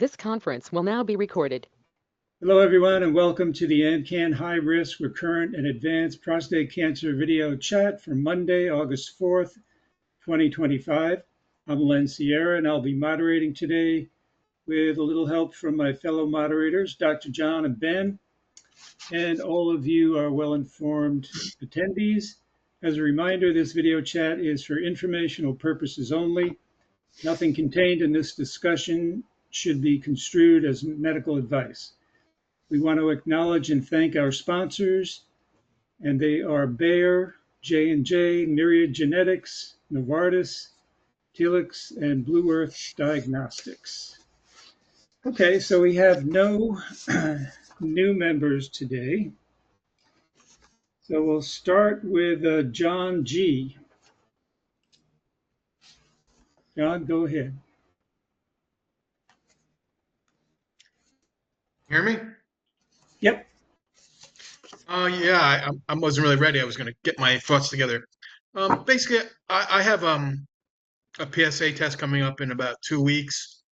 This conference will now be recorded. Hello, everyone, and welcome to the AnCan High Risk, Recurrent, and Advanced Prostate Cancer video chat for Monday, August 4th, 2025. I'm Len Sierra, and I'll be moderating today with a little help from my fellow moderators, Dr. John and Ben, and all of you are well-informed attendees. As a reminder, this video chat is for informational purposes only. Nothing contained in this discussion should be construed as medical advice. We want to acknowledge and thank our sponsors, and they are Bayer, J&J, Myriad Genetics, Novartis, Telix, and Blue Earth Diagnostics. Okay, so we have no new members today. So we'll start with John G. John, go ahead. Hear me? Yep. Yeah, I wasn't really ready. I was going to get my thoughts together. Basically, I have a PSA test coming up in about 2 weeks.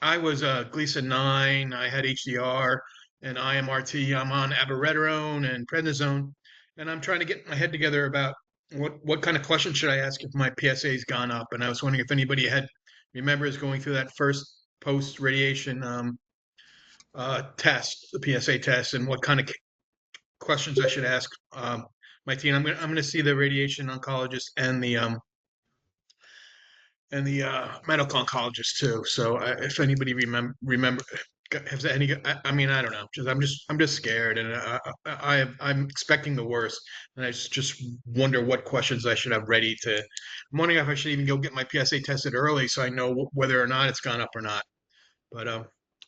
I was Gleason 9, I had HDR and IMRT. I'm on abiraterone and prednisone, and I'm trying to get my head together about what kind of questions should I ask if my PSA's gone up. And I was wondering if anybody remembers going through that first post-radiation test, the PSA test, and what kind of questions I should ask my team. I'm gonna see the radiation oncologist and the medical oncologist too. So if anybody remember has any, I mean, I don't know. I'm just scared, and I'm expecting the worst, and I just wonder what questions I should have ready to. I'm wondering if I should even go get my PSA tested early so I know whether or not it's gone up or not. But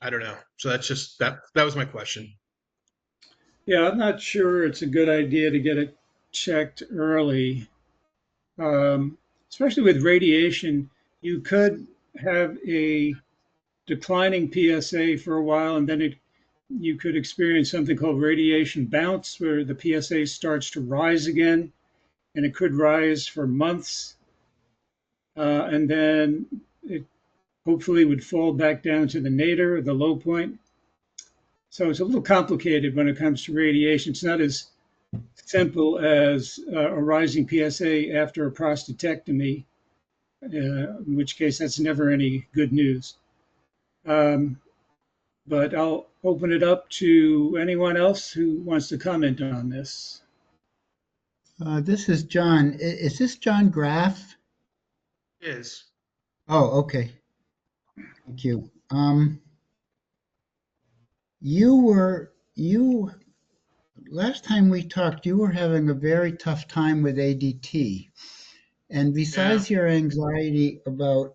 I don't know. So that's just that was my question. Yeah, I'm not sure it's a good idea to get it checked early. Especially with radiation, you could have a declining PSA for a while, and then you could experience something called radiation bounce, where the PSA starts to rise again, and it could rise for months, and then it hopefully would fall back down to the nadir, the low point. So it's a little complicated when it comes to radiation. It's not as simple as a rising PSA after a prostatectomy, in which case that's never any good news. But I'll open it up to anyone else who wants to comment on this. This is John. Is this John Graff? It is. Oh, okay. Thank you. Last time we talked, you were having a very tough time with ADT. And besides your anxiety about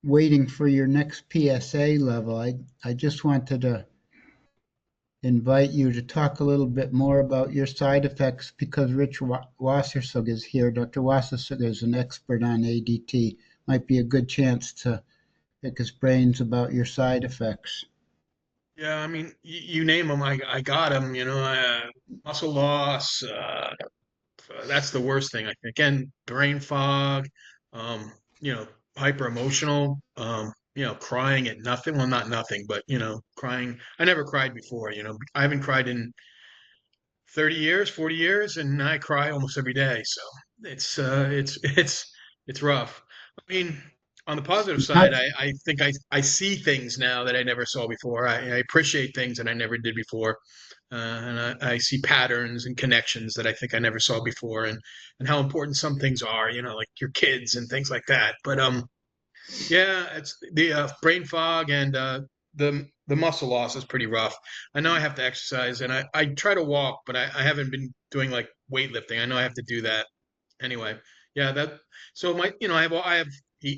waiting for your next PSA level, I just wanted to invite you to talk a little bit more about your side effects, because Rich Wassersug is here. Dr. Wassersug is an expert on ADT. Might be a good chance to pick his brains about your side effects. Yeah, I mean, you name them, I got them. Muscle loss. That's the worst thing, I think, and brain fog. You know, hyper emotional. Crying at nothing. Well, not nothing, but crying. I never cried before. I haven't cried in 30 years, 40 years, and I cry almost every day. So it's rough. I mean, on the positive side, I think I see things now that I never saw before. I appreciate things that I never did before. And I see patterns and connections that I think I never saw before, and how important some things are, like your kids and things like that. But yeah, it's the brain fog and the muscle loss is pretty rough. I know I have to exercise, and I try to walk, but I haven't been doing like weightlifting. I know I have to do that anyway. Yeah, so I have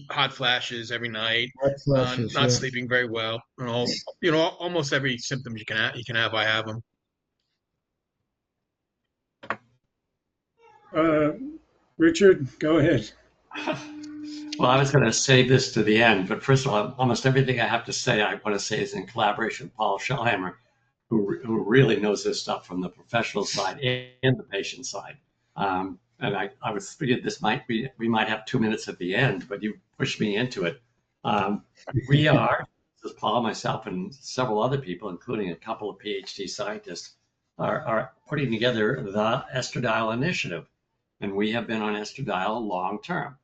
hot flashes every night, not sleeping very well, and almost every symptom you can have, I have them. Richard, go ahead. Well, I was going to save this to the end, but first of all, almost everything I have to say, I want to say is in collaboration with Paul Schellhammer, who really knows this stuff from the professional side and the patient side. and I was figured we might have 2 minutes at the end, but you pushed me into it. We are, this is Paul, myself, and several other people, including a couple of PhD scientists, are putting together the Estradiol initiative. And we have been on Estradiol long term.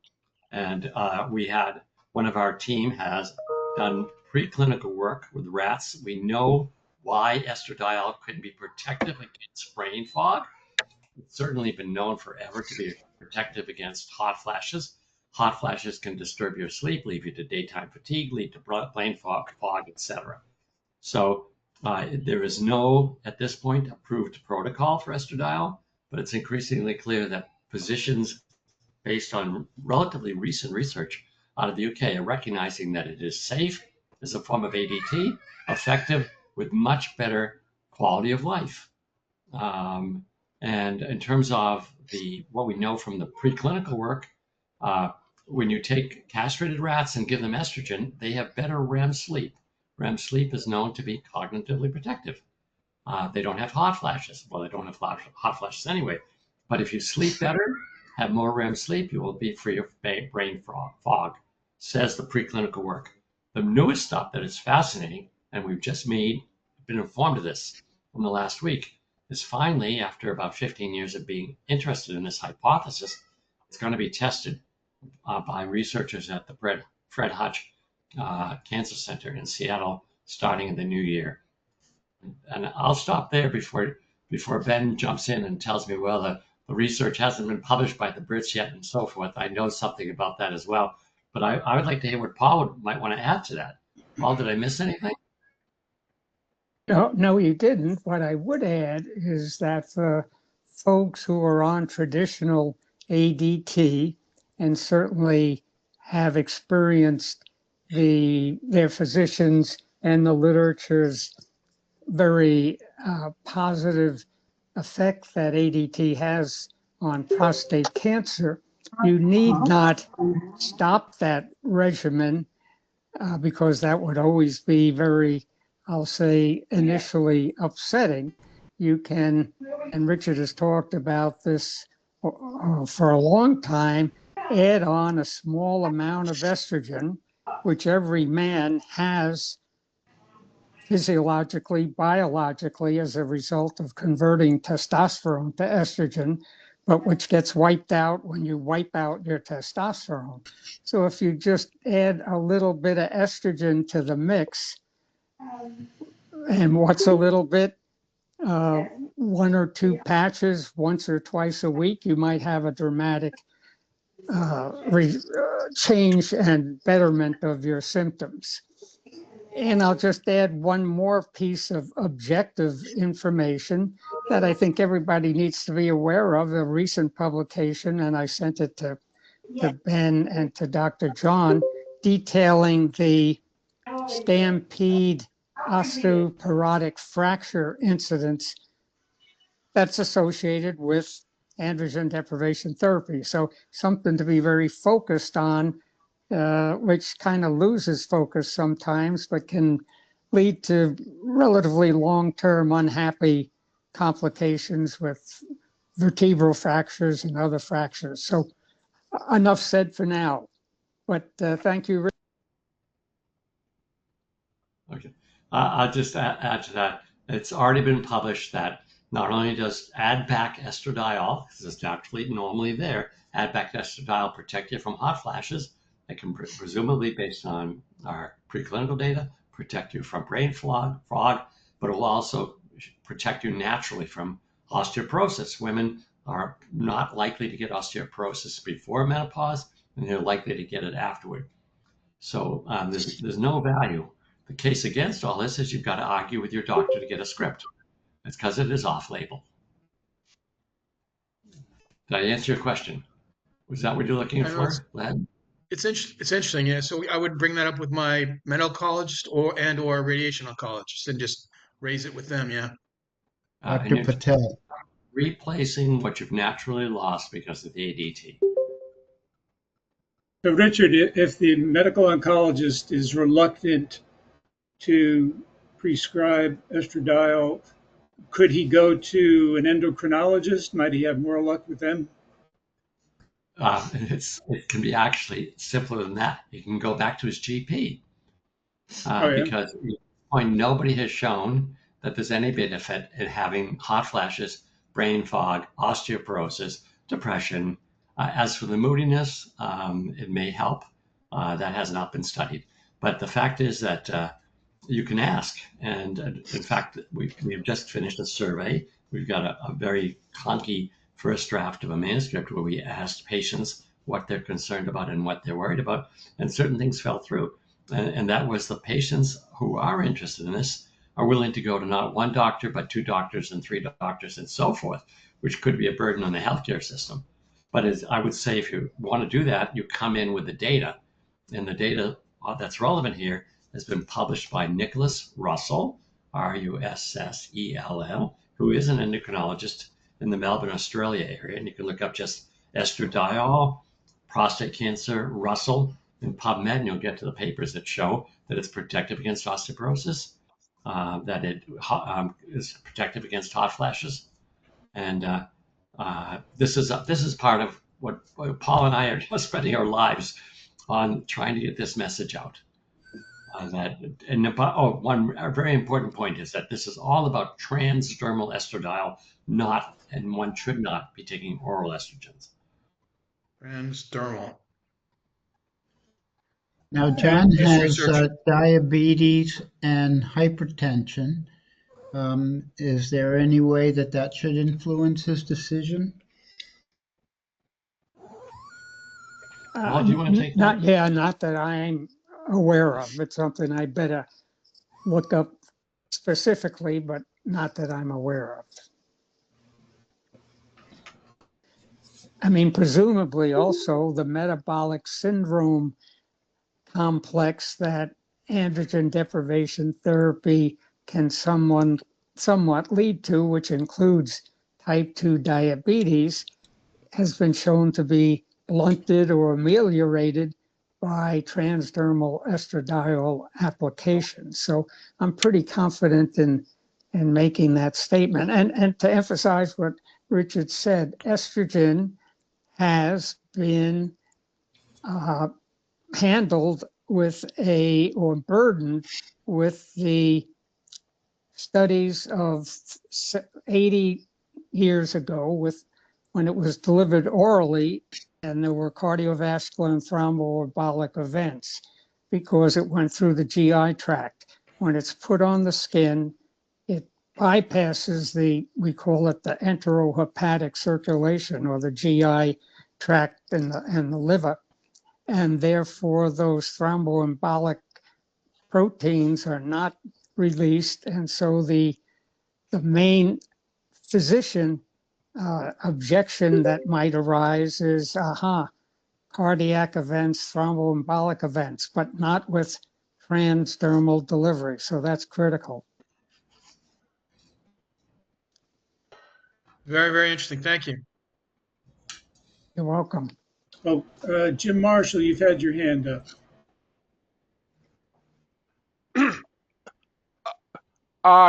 And we had one of our team has done preclinical work with rats. We know why estradiol can be protective against brain fog. It's certainly been known forever to be protective against hot flashes. Hot flashes can disturb your sleep, lead you to daytime fatigue, lead to brain fog, etc. So there is no, at this point, approved protocol for estradiol, but it's increasingly clear that physicians, based on relatively recent research out of the UK, are recognizing that it is safe as a form of ADT, effective with much better quality of life. And in terms of what we know from the preclinical work, when you take castrated rats and give them estrogen, they have better REM sleep. REM sleep is known to be cognitively protective. They don't have hot flashes. Well, they don't have hot flashes anyway. But if you sleep better, have more REM sleep, you will be free of brain fog, says the preclinical work. The newest stuff that is fascinating, and we've just been informed of this from the last week, is finally, after about 15 years of being interested in this hypothesis, it's going to be tested by researchers at the Fred Hutch Cancer Center in Seattle starting in the new year. And I'll stop there before Ben jumps in and tells me, well, the research hasn't been published by the Brits yet and so forth. I know something about that as well. But I would like to hear what Paul might want to add to that. Paul, did I miss anything? No, you didn't. What I would add is that for folks who are on traditional ADT and certainly have experienced their physicians and the literature's very positive effect that ADT has on prostate cancer, you need not stop that regimen because that would always be very, I'll say, initially upsetting. You can, and Richard has talked about this for a long time, add on a small amount of estrogen, which every man has physiologically, biologically, as a result of converting testosterone to estrogen, but which gets wiped out when you wipe out your testosterone. So if you just add a little bit of estrogen to the mix, and what's a little bit, 1 or 2 patches once or twice a week, you might have a dramatic change and betterment of your symptoms. And I'll just add one more piece of objective information that I think everybody needs to be aware of, a recent publication, and I sent it to Ben and to Dr. John, detailing the stampede osteoporotic fracture incidence that's associated with androgen deprivation therapy. So something to be very focused on, which kind of loses focus sometimes, but can lead to relatively long-term unhappy complications with vertebral fractures and other fractures. So enough said for now, but thank you. Okay. I'll just add to that. It's already been published that not only does add back estradiol, because it's naturally normally there, add back estradiol protect you from hot flashes. It can presumably, based on our preclinical data, protect you from brain fog, but it will also protect you naturally from osteoporosis. Women are not likely to get osteoporosis before menopause, and they're likely to get it afterward. So there's no value. The case against all this is you've got to argue with your doctor to get a script. It's because it is off-label. Did I answer your question? Was that what you're looking for? It's interesting, yeah. So I would bring that up with my medical oncologist or radiation oncologist and just raise it with them, yeah. Dr. Patel. Replacing what you've naturally lost because of the ADT. So Richard, if the medical oncologist is reluctant to prescribe estradiol, could he go to an endocrinologist? Might he have more luck with them? it can be actually simpler than that. You can go back to his GP Oh, yeah. because at this point nobody has shown that there's any benefit in having hot flashes, brain fog, osteoporosis, depression. As for the moodiness, it may help. That has not been studied. But the fact is that you can ask. And in fact, we have just finished a survey. We've got a very clunky first draft of a manuscript where we asked patients what they're concerned about and what they're worried about, and certain things fell through. And that was the patients who are interested in this are willing to go to not one doctor, but 2 doctors and 3 doctors and so forth, which could be a burden on the healthcare system. But as I would say, if you want to do that, you come in with the data, and the data that's relevant here has been published by Nicholas Russell, Russell, who is an endocrinologist in the Melbourne, Australia area. And you can look up just Estradiol, prostate cancer, Russell, in PubMed, and you'll get to the papers that show that it's protective against osteoporosis, that it is protective against hot flashes. And this is part of what Paul and I are spending our lives on trying to get this message out. One very important point is that this is all about transdermal estradiol, and one should not be taking oral estrogens. Transdermal. Now, John This has research- diabetes and hypertension. Is there any way that should influence his decision? Paul, do you want to take that? Not that I'm aware of. It's something I better look up specifically, but not that I'm aware of. I mean, presumably also the metabolic syndrome complex that androgen deprivation therapy can somewhat lead to, which includes type 2 diabetes, has been shown to be blunted or ameliorated by transdermal estradiol application. So I'm pretty confident in making that statement. And to emphasize what Richard said, estrogen has been handled with or burdened with the studies of 80 years ago when it was delivered orally and there were cardiovascular and thromboembolic events because it went through the GI tract. When it's put on the skin, it bypasses we call it the enterohepatic circulation, or the GI tract and the liver. And therefore those thromboembolic proteins are not released. And so the main physician objection that might arise is, cardiac events, thromboembolic events, but not with transdermal delivery. So that's critical. Very, very interesting. Thank you. You're welcome. Oh, Jim Marshall, you've had your hand up.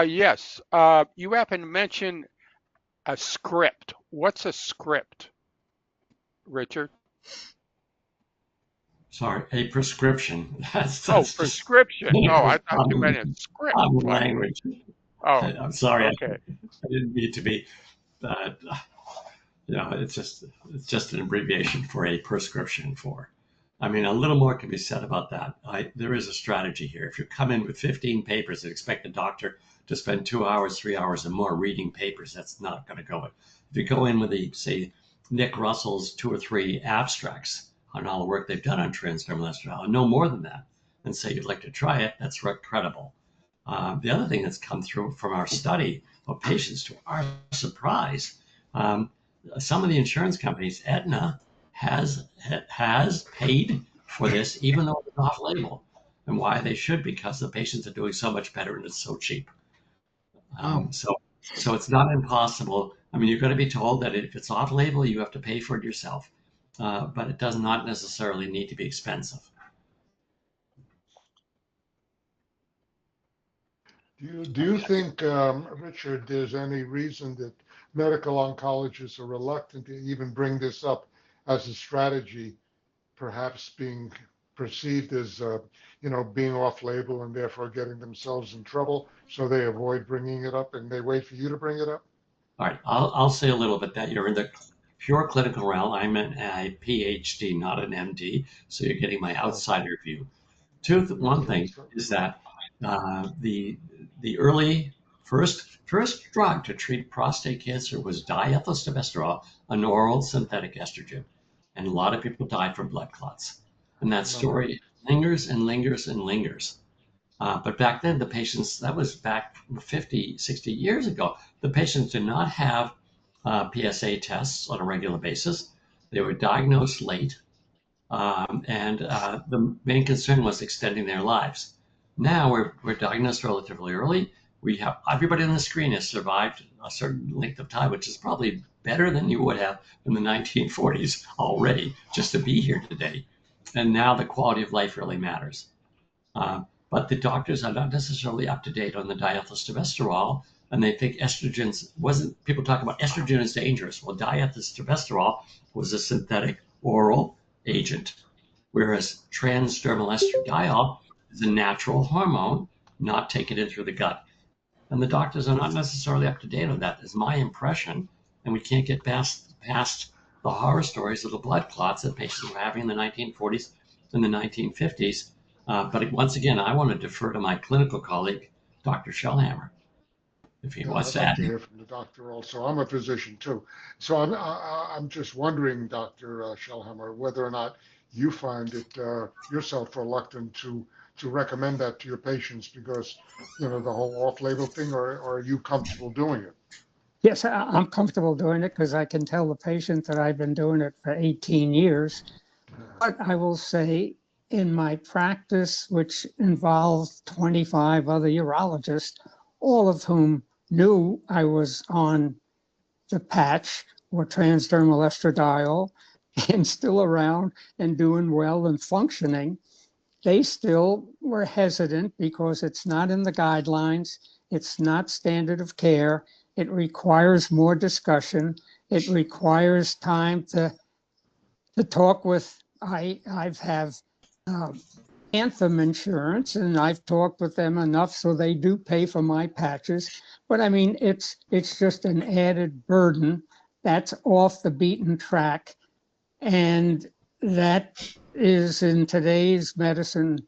Yes. You happen to mention a script. What's a script, Richard? Sorry, a prescription. That's prescription. Oh, I thought you meant a script. Language. Oh, I'm sorry. okay. I didn't mean to be. It's just an abbreviation for a prescription for. I mean, a little more can be said about that. There is a strategy here. If you come in with 15 papers and expect a doctor to spend 2 hours, 3 hours, and more reading papers, that's not going to go. If you go in with say Nick Russell's 2 or 3 abstracts on all the work they've done on transdermal estradiol, and no more than that, and say you'd like to try it, that's credible. The other thing that's come through from our study of patients to our surprise, some of the insurance companies, Aetna, has paid for this, even though it's off label. And why they should, because the patients are doing so much better and it's so cheap. So it's not impossible. I mean, you're going to be told that if it's off label, you have to pay for it yourself. But it does not necessarily need to be expensive. Do you think, Richard, there's any reason that medical oncologists are reluctant to even bring this up as a strategy, perhaps being perceived as, being off-label and therefore getting themselves in trouble, so they avoid bringing it up and they wait for you to bring it up? All right, I'll say a little bit that you're in the pure clinical realm. I'm a PhD, not an MD, so you're getting my outsider view. One thing is that the early first drug to treat prostate cancer was diethylstilbestrol, an oral synthetic estrogen, and a lot of people died from blood clots. And that story lingers and lingers and lingers. But back then, the patients, that was back 50, 60 years ago, the patients did not have PSA tests on a regular basis. They were diagnosed late. And the main concern was extending their lives. Now we're diagnosed relatively early. We have everybody on the screen has survived a certain length of time, which is probably better than you would have in the 1940s already, just to be here today. And now the quality of life really matters. But the doctors are not necessarily up to date on the diethylstilbestrol, and they think estrogens people talk about estrogen is dangerous. Well, diethylstilbestrol was a synthetic oral agent, whereas transdermal estradiol is a natural hormone not taken in through the gut. And the doctors are not necessarily up to date on that, is my impression. And we can't get past the horror stories of the blood clots that patients were having in the 1940s and the 1950s. But once again, I want to defer to my clinical colleague, Dr. Schellhammer, if he wants to I'd like add. to hear from the doctor also. I'm a physician too. So I'm just wondering, Dr. Schellhammer, whether or not you find it yourself reluctant to recommend that to your patients because, the whole off-label thing, or are you comfortable doing it? Yes, I'm comfortable doing it because I can tell the patient that I've been doing it for 18 years. But I will say in my practice, which involved 25 other urologists, all of whom knew I was on the patch or transdermal estradiol and still around and doing well and functioning, they still were hesitant because it's not in the guidelines. It's not standard of care. It requires more discussion. It requires time to talk with, I've have Anthem insurance, and I've talked with them enough so they do pay for my patches. But I mean, it's just an added burden that's off the beaten track. And that is in today's medicine,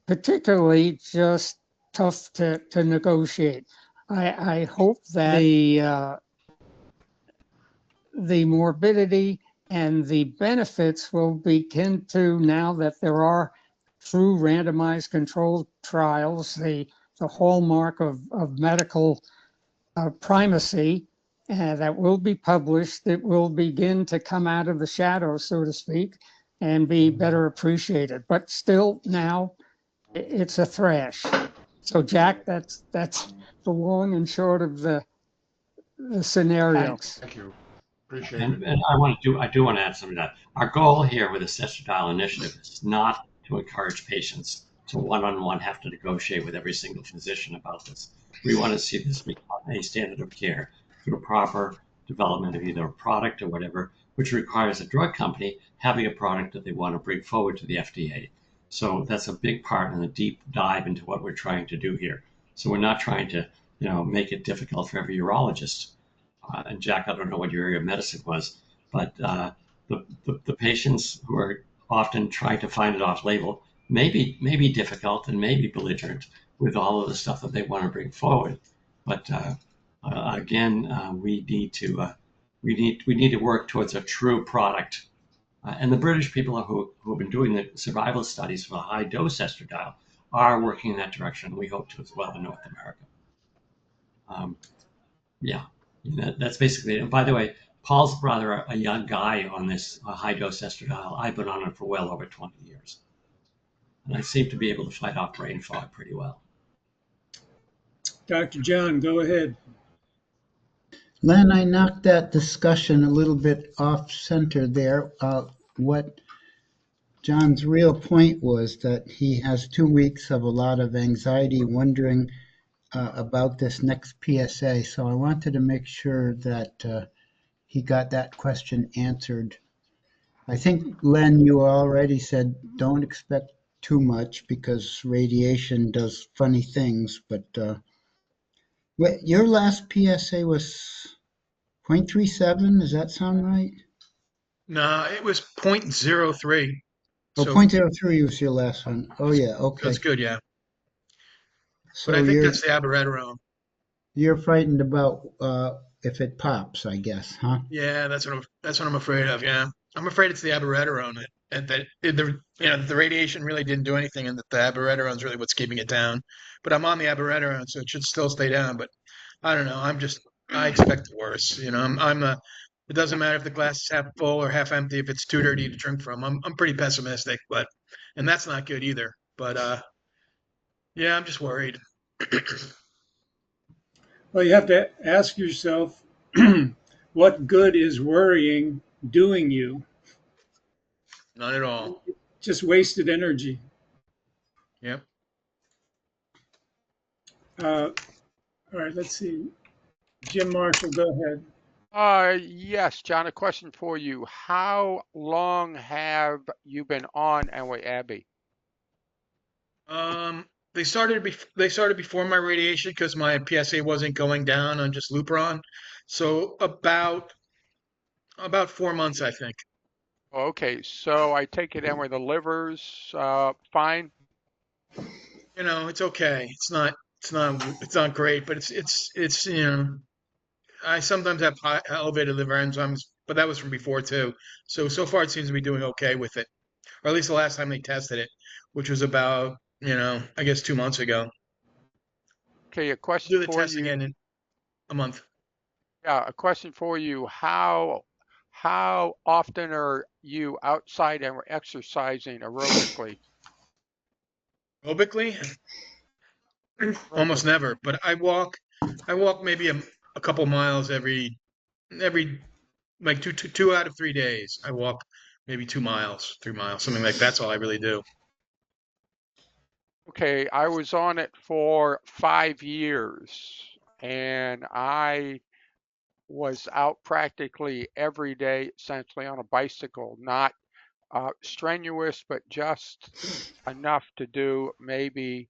particularly just tough to negotiate. I hope that the morbidity and the benefits will begin to, now that there are true randomized controlled trials, the hallmark of medical primacy that will be published, it will begin to come out of the shadows, so to speak, and be better appreciated. But still now it's a thrash. So Jack, that's the long and short of the scenario. Thanks. Thank you. Appreciate it. And I do want to add something to that. Our goal here with the Estradiol initiative is not to encourage patients to one-on-one have to negotiate with every single physician about this. We want to see this become a standard of care through proper development of either a product or whatever, which requires a drug company having a product that they want to bring forward to the FDA. So that's a big part in the deep dive into what we're trying to do here. So we're not trying to, make it difficult for every urologist. And Jack, I don't know what your area of medicine was, but the patients who are often trying to find it off-label may be difficult and may be belligerent with all of the stuff that they want to bring forward. But again, we need to work towards a true product. And the British people who have been doing the survival studies for high dose estradiol are working in that direction. We hope to as well in North America. That's basically it. And by the way, Paul's rather a young guy on this high dose estradiol. I've been on it for well over 20 years. And I seem to be able to fight off brain fog pretty well. Dr. John, go ahead. Len, I knocked that discussion a little bit off center there. What John's real point was that he has 2 weeks of a lot of anxiety, wondering about this next PSA. So I wanted to make sure that he got that question answered I think, Len, you already said don't expect too much because radiation does funny things, but your last PSA was 0.37, does that sound right? No, it was 0.03. Oh, So 0.03 was your last one. Oh, yeah, okay. that's good, yeah. But So I think that's the abiraterone. you're frightened about if it pops, I guess, huh? Yeah, that's what I'm afraid of. Yeah, I'm afraid it's the abiraterone the radiation really didn't do anything, and that the abiraterone is really what's keeping it down. But I'm on the abiraterone, so it should still stay down. But I don't know. I expect the worst. It doesn't matter if the glass is half full or half empty. If it's too dirty to drink from, I'm pretty pessimistic. And that's not good either. But yeah, I'm just worried. Well, you have to ask yourself, what good is worrying doing you? Not at all. Just wasted energy. Yep. All right, let's see. Jim Marshall, go ahead. Yes, John, a question for you. How long have you been on Abbey? They started before my radiation because my PSA wasn't going down on just Lupron. So about 4 months, I think. Okay, so I take it anyway, the liver's fine. It's okay. It's not great, but I sometimes have elevated liver enzymes, but that was from before too. So far it seems to be doing okay with it, or at least the last time they tested it, which was about, I guess 2 months ago. Okay, a question Do the for test you. again in a month. Yeah, a question for you. How often are you outside and exercising aerobically? Aerobically, almost never, but I walk maybe a couple miles every like two out of 3 days. I walk maybe 2 miles, 3 miles, something like that's all I really do. Okay, I was on it for 5 years and I was out practically every day, essentially on a bicycle, not strenuous, but just enough to do maybe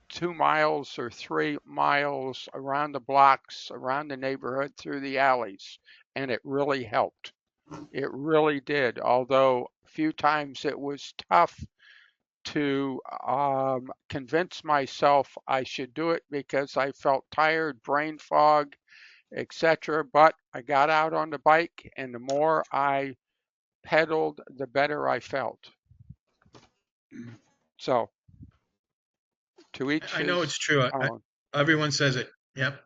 2 miles or 3 miles around the blocks, around the neighborhood, through the alleys. And it really helped. It really did. Although a few times it was tough to convince myself I should do it because I felt tired, brain fog, etc. But I got out on the bike, and the more I pedaled, the better I felt. So, to each I know his it's true. own. Everyone says it. Yep.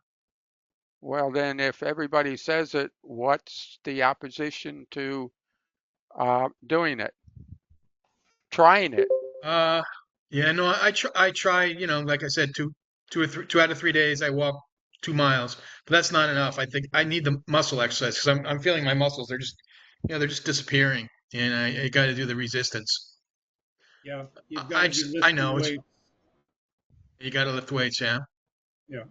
Well, then, if everybody says it, what's the opposition to doing it, trying it? Uh, yeah, no, I try, like I said, two out of 3 days, I walk 2 miles, but that's not enough. I think I need the muscle exercise because I'm feeling my muscles. They're just disappearing, and I got to do the resistance. Yeah, I, you've got I to be just, I lifting know weights. you got to lift weights, yeah. Yeah.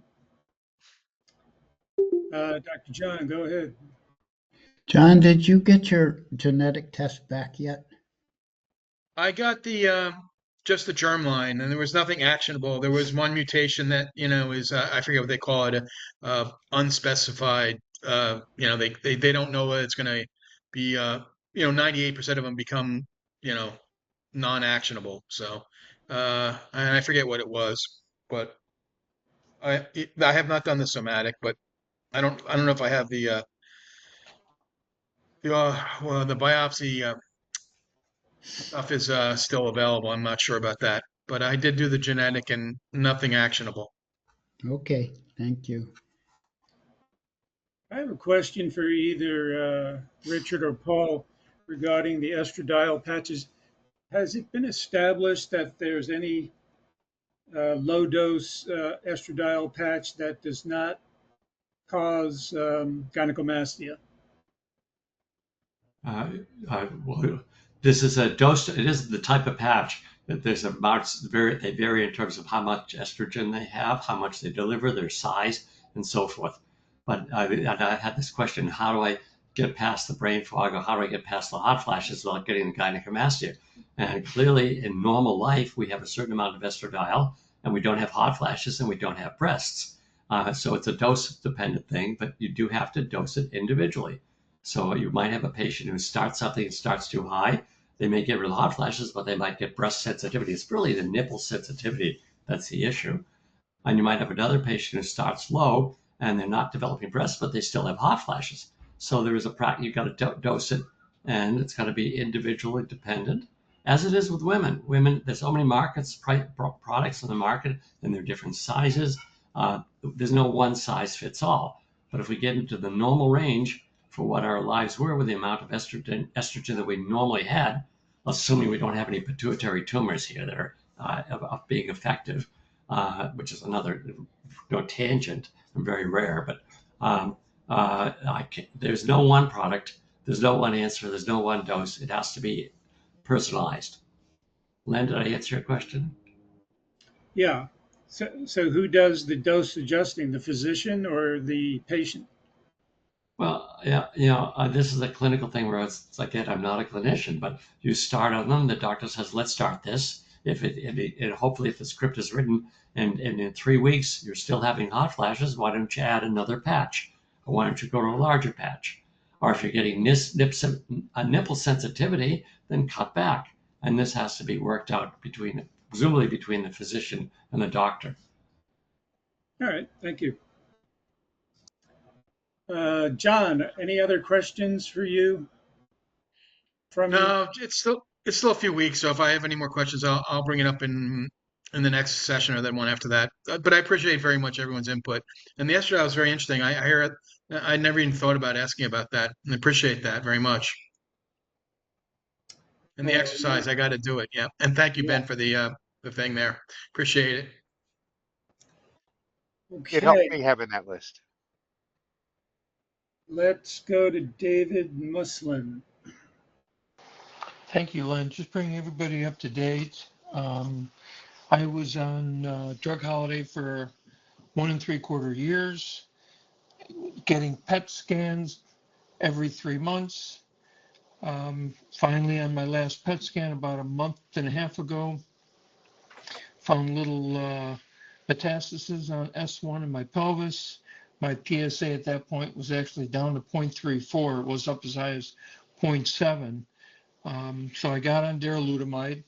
Dr. John, go ahead. John, did you get your genetic test back yet? I got just the germline, and there was nothing actionable. There was one mutation that is I forget what they call it, unspecified. They don't know whether it's going to be 98% of them become you know non-actionable. So and I forget what it was, but I have not done the somatic, but I don't know if I have the biopsy. Stuff is still available. I'm not sure about that, but I did do the genetic and nothing actionable. Okay, thank you. I have a question for either Richard or Paul regarding the estradiol patches. Has it been established that there's any low dose estradiol patch that does not cause gynecomastia? Well, this is a dose. It is the type of patch that there's amounts they vary in terms of how much estrogen they have, how much they deliver, their size, and so forth. But I had this question: how do I get past the brain fog, or how do I get past the hot flashes without getting the gynecomastia? And clearly, in normal life, we have a certain amount of estradiol, and we don't have hot flashes, and we don't have breasts. So it's a dose-dependent thing, but you do have to dose it individually. So you might have a patient who starts something and starts too high. They may get rid of hot flashes, but they might get breast sensitivity. It's really the nipple sensitivity that's the issue. And you might have another patient who starts low, and they're not developing breasts, but they still have hot flashes. So there is you've got to dose it, and it's got to be individually dependent, as it is with women. Women, there's so many products on the market, and they're different sizes. There's no one size fits all. But if we get into the normal range for what our lives were with the amount of estrogen that we normally had, assuming we don't have any pituitary tumors here that are of being effective, which is another tangent and very rare. But there's no one product, there's no one answer, there's no one dose. It has to be personalized. Len, did I answer your question? Yeah. So who does the dose adjusting, the physician or the patient? Well, yeah, this is a clinical thing where it's again, I'm not a clinician, but you start on them. The doctor says, let's start this. Hopefully, if the script is written and in 3 weeks you're still having hot flashes, why don't you add another patch? Or why don't you go to a larger patch? Or if you're getting nipple sensitivity, then cut back. And this has to be worked out presumably between the physician and the doctor. All right, thank you. John, any other questions for you? No, it's still a few weeks. So if I have any more questions, I'll bring it up in the next session or then one after that. But I appreciate very much everyone's input. And the estradiol is very interesting. I hear it. I never even thought about asking about that, and I appreciate that very much. And the exercise, I got to do it. Yeah. And thank you, Ben, for the thing there. Appreciate it. Okay. It helped me having that list. Let's go to David Muslin. Thank you, Len. Just bringing everybody up to date. I was on drug holiday for 1 3/4 years, getting PET scans every 3 months. Finally, on my last PET scan about a month and a half ago, found little metastases on S1 in my pelvis. My PSA at that point was actually down to 0.34. It was up as high as 0.7. So I got on darolutamide.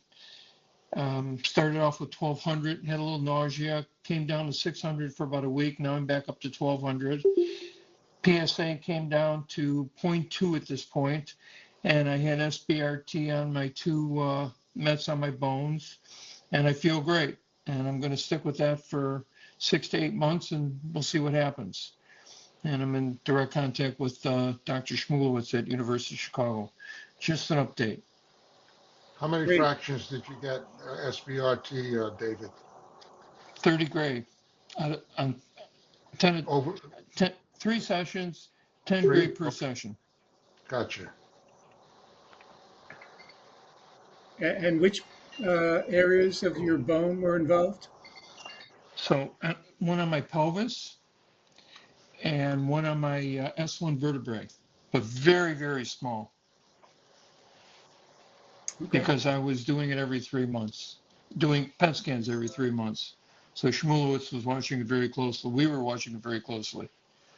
Started off with 1,200, had a little nausea, came down to 600 for about a week. Now I'm back up to 1,200. PSA came down to 0.2 at this point, and I had SBRT on my 2 mets on my bones, and I feel great. And I'm going to stick with that for 6 to 8 months, and we'll see what happens. And I'm in direct contact with Dr. Schmulowitz at University of Chicago. Just an update. How many Great. fractions did you get SBRT, David? 30 gray. On 10, Over 3 sessions, 10 3? gray per Okay. session. Gotcha. And which areas of your bone were involved? So one on my pelvis and one on my S1 vertebrae, but very, very small. Okay. Because I was doing it every 3 months, doing PET scans every 3 months. So Schmulowitz was watching it very closely. We were watching it very closely.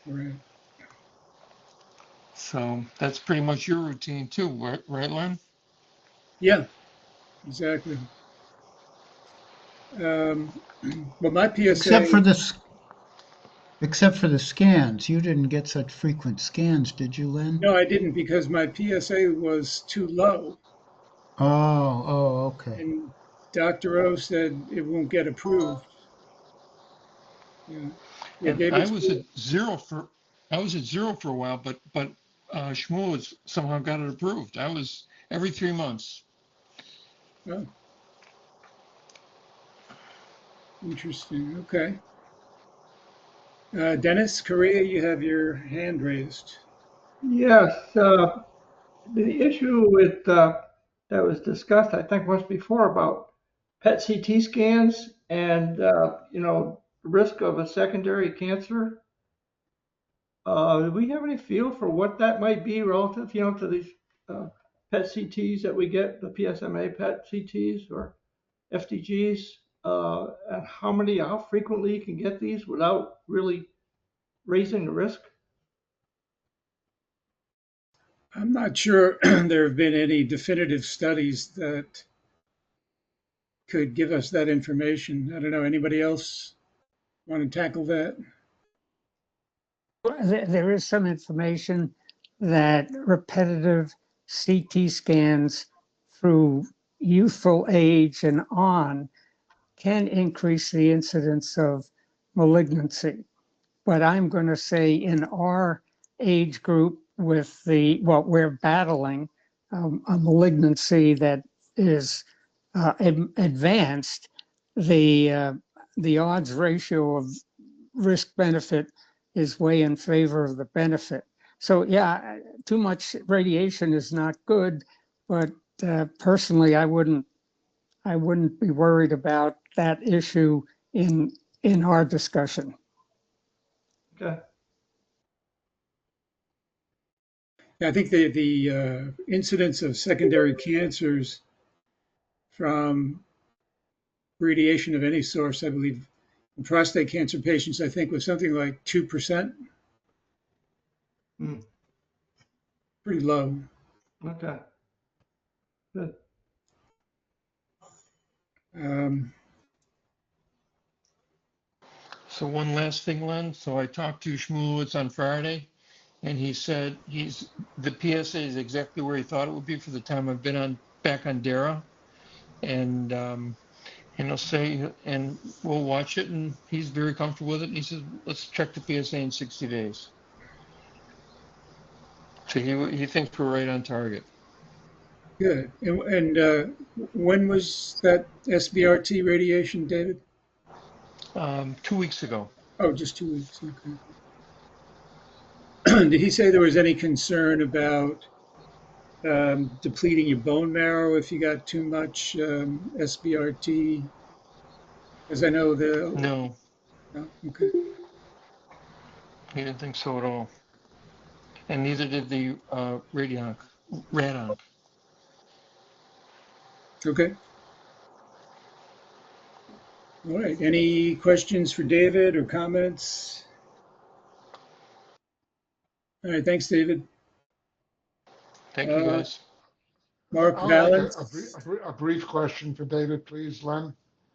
Right. So that's pretty much your routine too, right, Len? Yeah, exactly. Well, my PSA. Except for the scans, you didn't get such frequent scans, did you, Len? No, I didn't, because my PSA was too low. Oh, okay. And Dr. O said it won't get approved. Yeah, And I was at zero for a while, but Schmulowitz somehow got it approved. I was every 3 months. Oh. Interesting. Okay. Dennis Correa, you have your hand raised. Yes, the issue with that was discussed, I think, once before about PET CT scans and risk of a secondary cancer. Do we have any feel for what that might be relative, to these PET CTs that we get, the PSMA PET CTs or FDGs, and how frequently you can get these without really raising the risk? I'm not sure there have been any definitive studies that could give us that information. I don't know. Anybody else want to tackle that? There is some information that repetitive CT scans through youthful age and on can increase the incidence of malignancy. But I'm going to say in our age group with what we're battling, a malignancy that is advanced, the odds ratio of risk benefit is way in favor of the benefit. So yeah, too much radiation is not good, but personally, I wouldn't be worried about that issue in our discussion. Okay. Yeah, I think the incidence of secondary cancers from radiation of any source, I believe, in prostate cancer patients, I think was something like 2%. Hmm. Pretty low. Okay. Good. So one last thing, Len. So I talked to Schmulewitz on Friday, and he said the PSA is exactly where he thought it would be for the time I've been back on DARA, and he'll say, and we'll watch it, and he's very comfortable with it. And he says, let's check the PSA in 60 days. So he thinks we're right on target. Good. And when was that SBRT radiation, David? 2 weeks ago. Oh, just 2 weeks. Okay. Did he say there was any concern about depleting your bone marrow if you got too much SBRT? As I know No, okay. he didn't think so at all. And neither did the radonc. Okay. All right. Any questions for David or comments? All right. Thanks, David. Thank you, guys. Mark I'll Valens. a brief question for David, please, Len.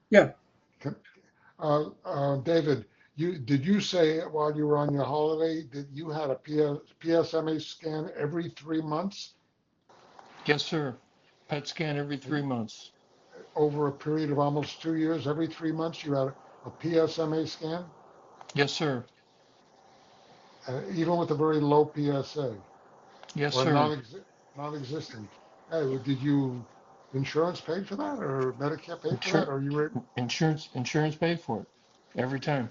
Yeah. David, did you say while you were on your holiday that you had a PSMA scan every 3 months? Yes, sir. PET scan every 3 months. Over a period of almost 2 years, every 3 months you had a PSMA scan? Yes, sir. Even with a very low PSA? Yes, or sir. Non-existent? Hey, did you insurance pay for that, or Medicare pay for that, or you were Insurance paid for it every time.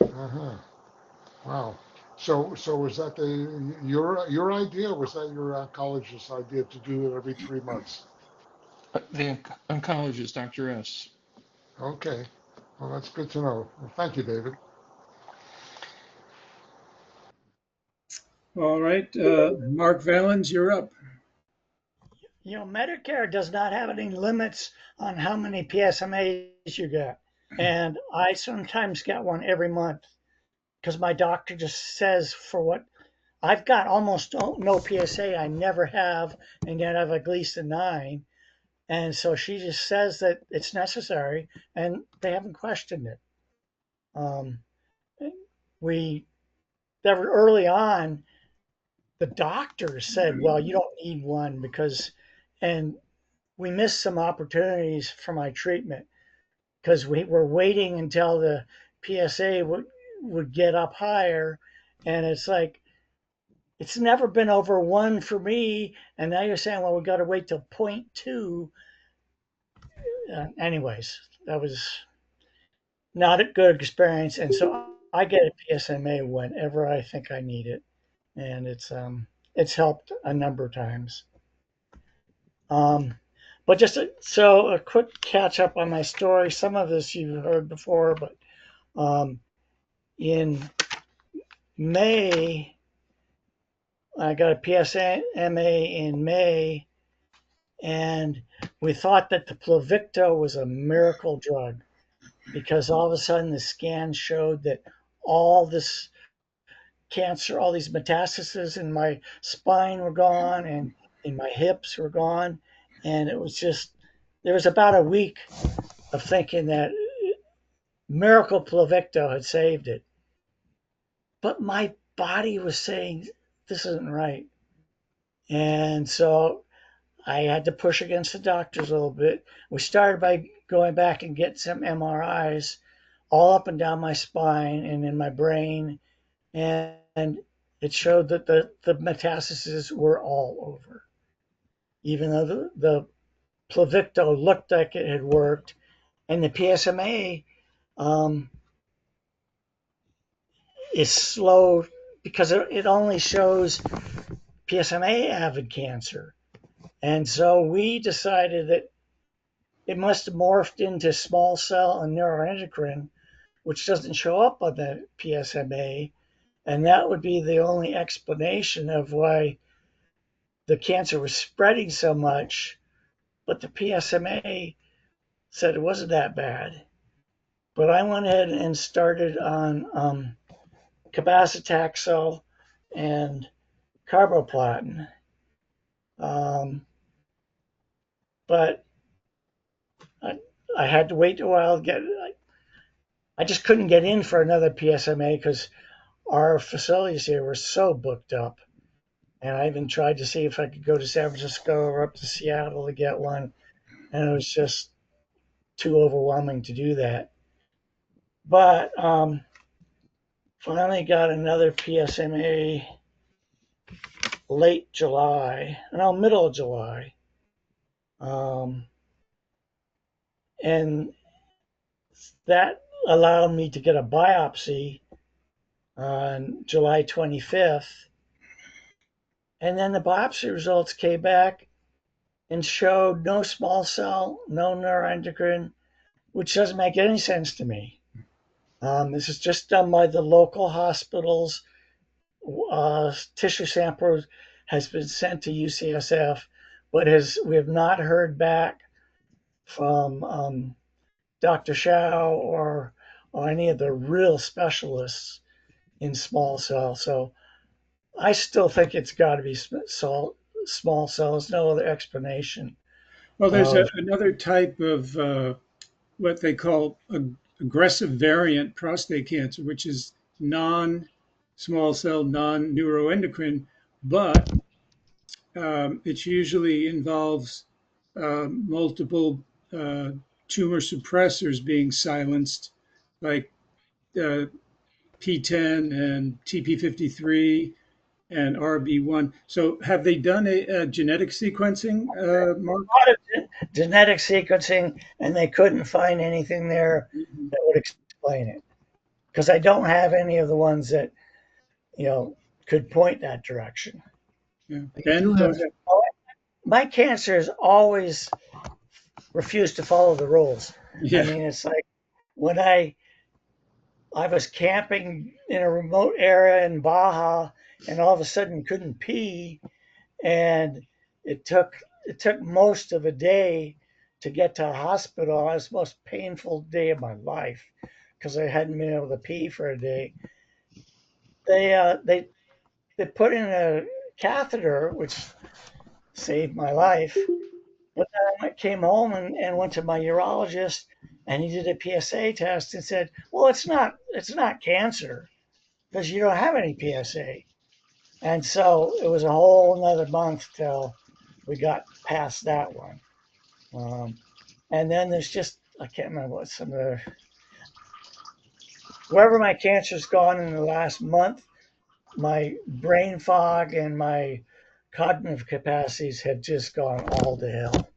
Uh-huh. Wow. So was that your idea, or was that your oncologist's idea to do it every 3 months? The oncologist, Dr. S. Okay. Well, that's good to know. Well, thank you, David. All right. Mark Valens, you're up. Medicare does not have any limits on how many PSMAs you get. And I sometimes get one every month because my doctor just says for what I've got almost no PSA. I never have, and yet I have at least a 9. And so she just says that it's necessary, and they haven't questioned it. We early on, the doctor said, well, you don't need one and we missed some opportunities for my treatment because we were waiting until the PSA would get up higher. And it's like, it's never been over 1 for me. And now you're saying, well, we got to wait till 0.2. Anyways, that was not a good experience. And so I get a PSMA whenever I think I need it. And it's helped a number of times. But just a quick catch up on my story. Some of this you've heard before, but in May, I got a PSMA in May, and we thought that the Pluvicto was a miracle drug because all of a sudden the scan showed that all this cancer, all these metastases in my spine were gone and in my hips were gone. And it was just, there was about a week of thinking that miracle Pluvicto had saved it. But my body was saying, this isn't right. And so I had to push against the doctors a little bit. We started by going back and getting some MRIs all up and down my spine and in my brain. And it showed that the metastases were all over. Even though the Pluvicto looked like it had worked, and the PSMA is slow because it only shows PSMA avid cancer. And so we decided that it must have morphed into small cell and neuroendocrine, which doesn't show up on the PSMA. And that would be the only explanation of why the cancer was spreading so much. But the PSMA said it wasn't that bad. But I went ahead and started on cabazitaxel and carboplatin. But I had to wait a while to get. I just couldn't get in for another PSMA because our facilities here were so booked up. And I even tried to see if I could go to San Francisco or up to Seattle to get one. And it was just too overwhelming to do that. But finally got another PSMA late July, no, middle of July. And that allowed me to get a biopsy on July 25th. And then the biopsy results came back and showed no small cell, no neuroendocrine, which doesn't make any sense to me. This is just done by the local hospitals. Tissue sample has been sent to UCSF, but we have not heard back from Dr. Shao or any of the real specialists in small cell. So I still think it's got to be small cell. There's no other explanation. Well, there's another type of what they call aggressive variant prostate cancer, which is non-small cell, non-neuroendocrine, but it usually involves multiple tumor suppressors being silenced, like P10 and TP53 and RB1. So have they done a genetic sequencing, Mark? A lot of genetic sequencing, and they couldn't find anything there that would explain it. Because I don't have any of the ones that, could point that direction. Yeah. Ben, my cancer has always refused to follow the rules. Yeah. I mean, it's like when I was camping in a remote area in Baja, and all of a sudden couldn't pee, and it took most of a day to get to a hospital. It was the most painful day of my life because I hadn't been able to pee for a day. They put in a catheter, which saved my life. But then I came home and went to my urologist, and he did a PSA test and said, "Well, it's not cancer because you don't have any PSA." And so it was a whole another month till we got past that one. And then there's just, I can't remember what some of the, wherever my cancer's gone in the last month, my brain fog and my cognitive capacities have just gone all to hell.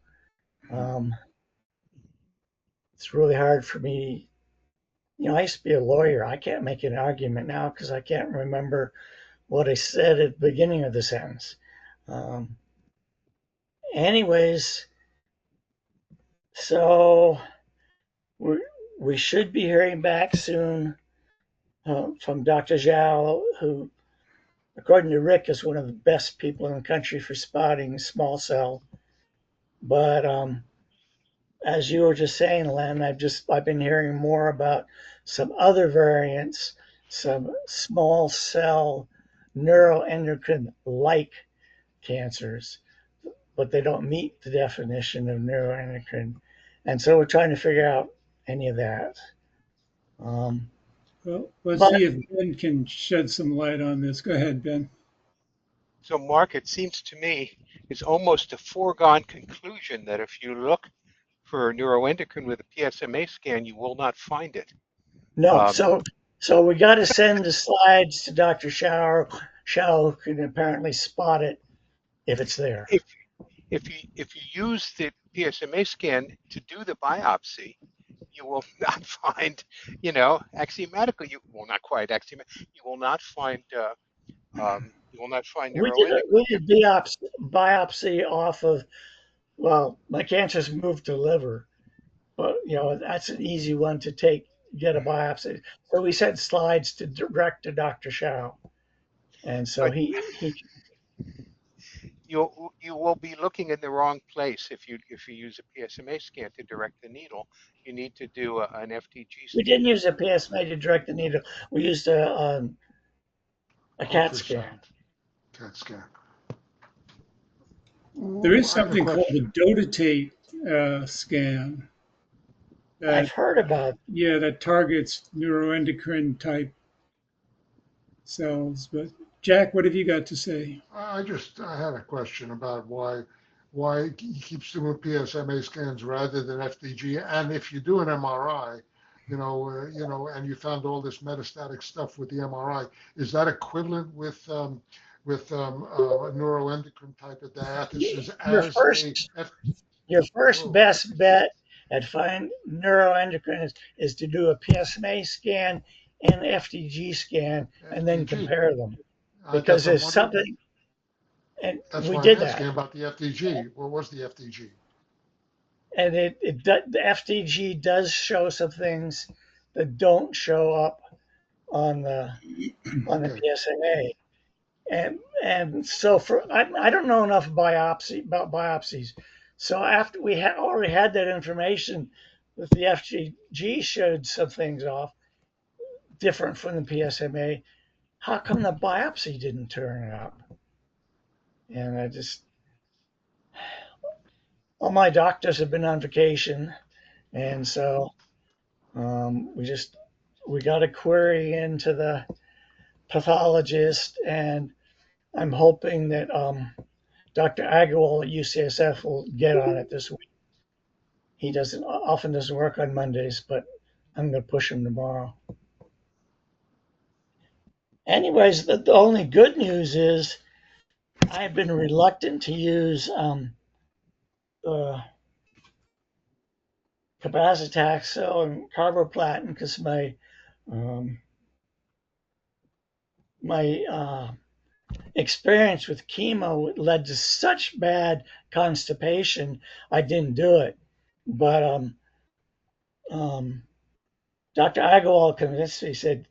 It's really hard for me. I used to be a lawyer. I can't make an argument now because I can't remember what I said at the beginning of the sentence. Anyways, so we should be hearing back soon from Dr. Zhao, who, according to Rick, is one of the best people in the country for spotting small cell. But as you were just saying, Len, I've been hearing more about some other variants, some small cell neuroendocrine like cancers, but they don't meet the definition of neuroendocrine. And so we're trying to figure out any of that. Well, let's But see if Ben can shed some light on this. Go ahead, Ben. So, Mark, it seems to me it's almost a foregone conclusion that if you look for neuroendocrine with a PSMA scan, you will not find it. no, Um, so we got to send the slides to Dr. Shao, who can apparently spot it if it's there. if you use the PSMA scan to do the biopsy, you will not find, axiomatically, you will not quite axiomatically, you will not find neuroendocrine. We did biopsy off of, well, my cancer's moved to liver, but that's an easy one to get a biopsy. So we sent slides to direct to Dr. Shao, and so But he you will be looking in the wrong place if you use a PSMA scan to direct the needle. You need to do an FDG we scan. didn't use a PSMA to direct the needle. We used a CAT scan. CAT scan. There is I have a something called the question. dotatate scan I've that, heard about. yeah, that targets neuroendocrine type cells. But Jack, what have you got to say? I had a question about why he keeps doing PSMA scans rather than FDG, and if you do an MRI, and you found all this metastatic stuff with the MRI, is that equivalent with neuroendocrine type of diathesis Your as first a F? your first Oh, best bet at finding neuroendocrine is to do a PSMA scan and FDG scan and then FDG. compare them. That's Because I'm there's wondering. something, and That's we why I'm did asking that. about the FDG. What was the FDG? And the FDG does show some things that don't show up on the Okay. PSMA. And so I don't know enough about biopsies. So after we already had that information that the FDG showed some things off different from the PSMA, how come the biopsy didn't turn up? And all my doctors have been on vacation, and so we got a query into the pathologist, and I'm hoping that Dr. Agarwal at UCSF will get on it this week. He often doesn't work on Mondays, but I'm going to push him tomorrow. Anyways, the only good news is I've been reluctant to use cabazitaxel and carboplatin because my experience with chemo led to such bad constipation, I didn't do it. But Dr. Agarwal convinced me. He said,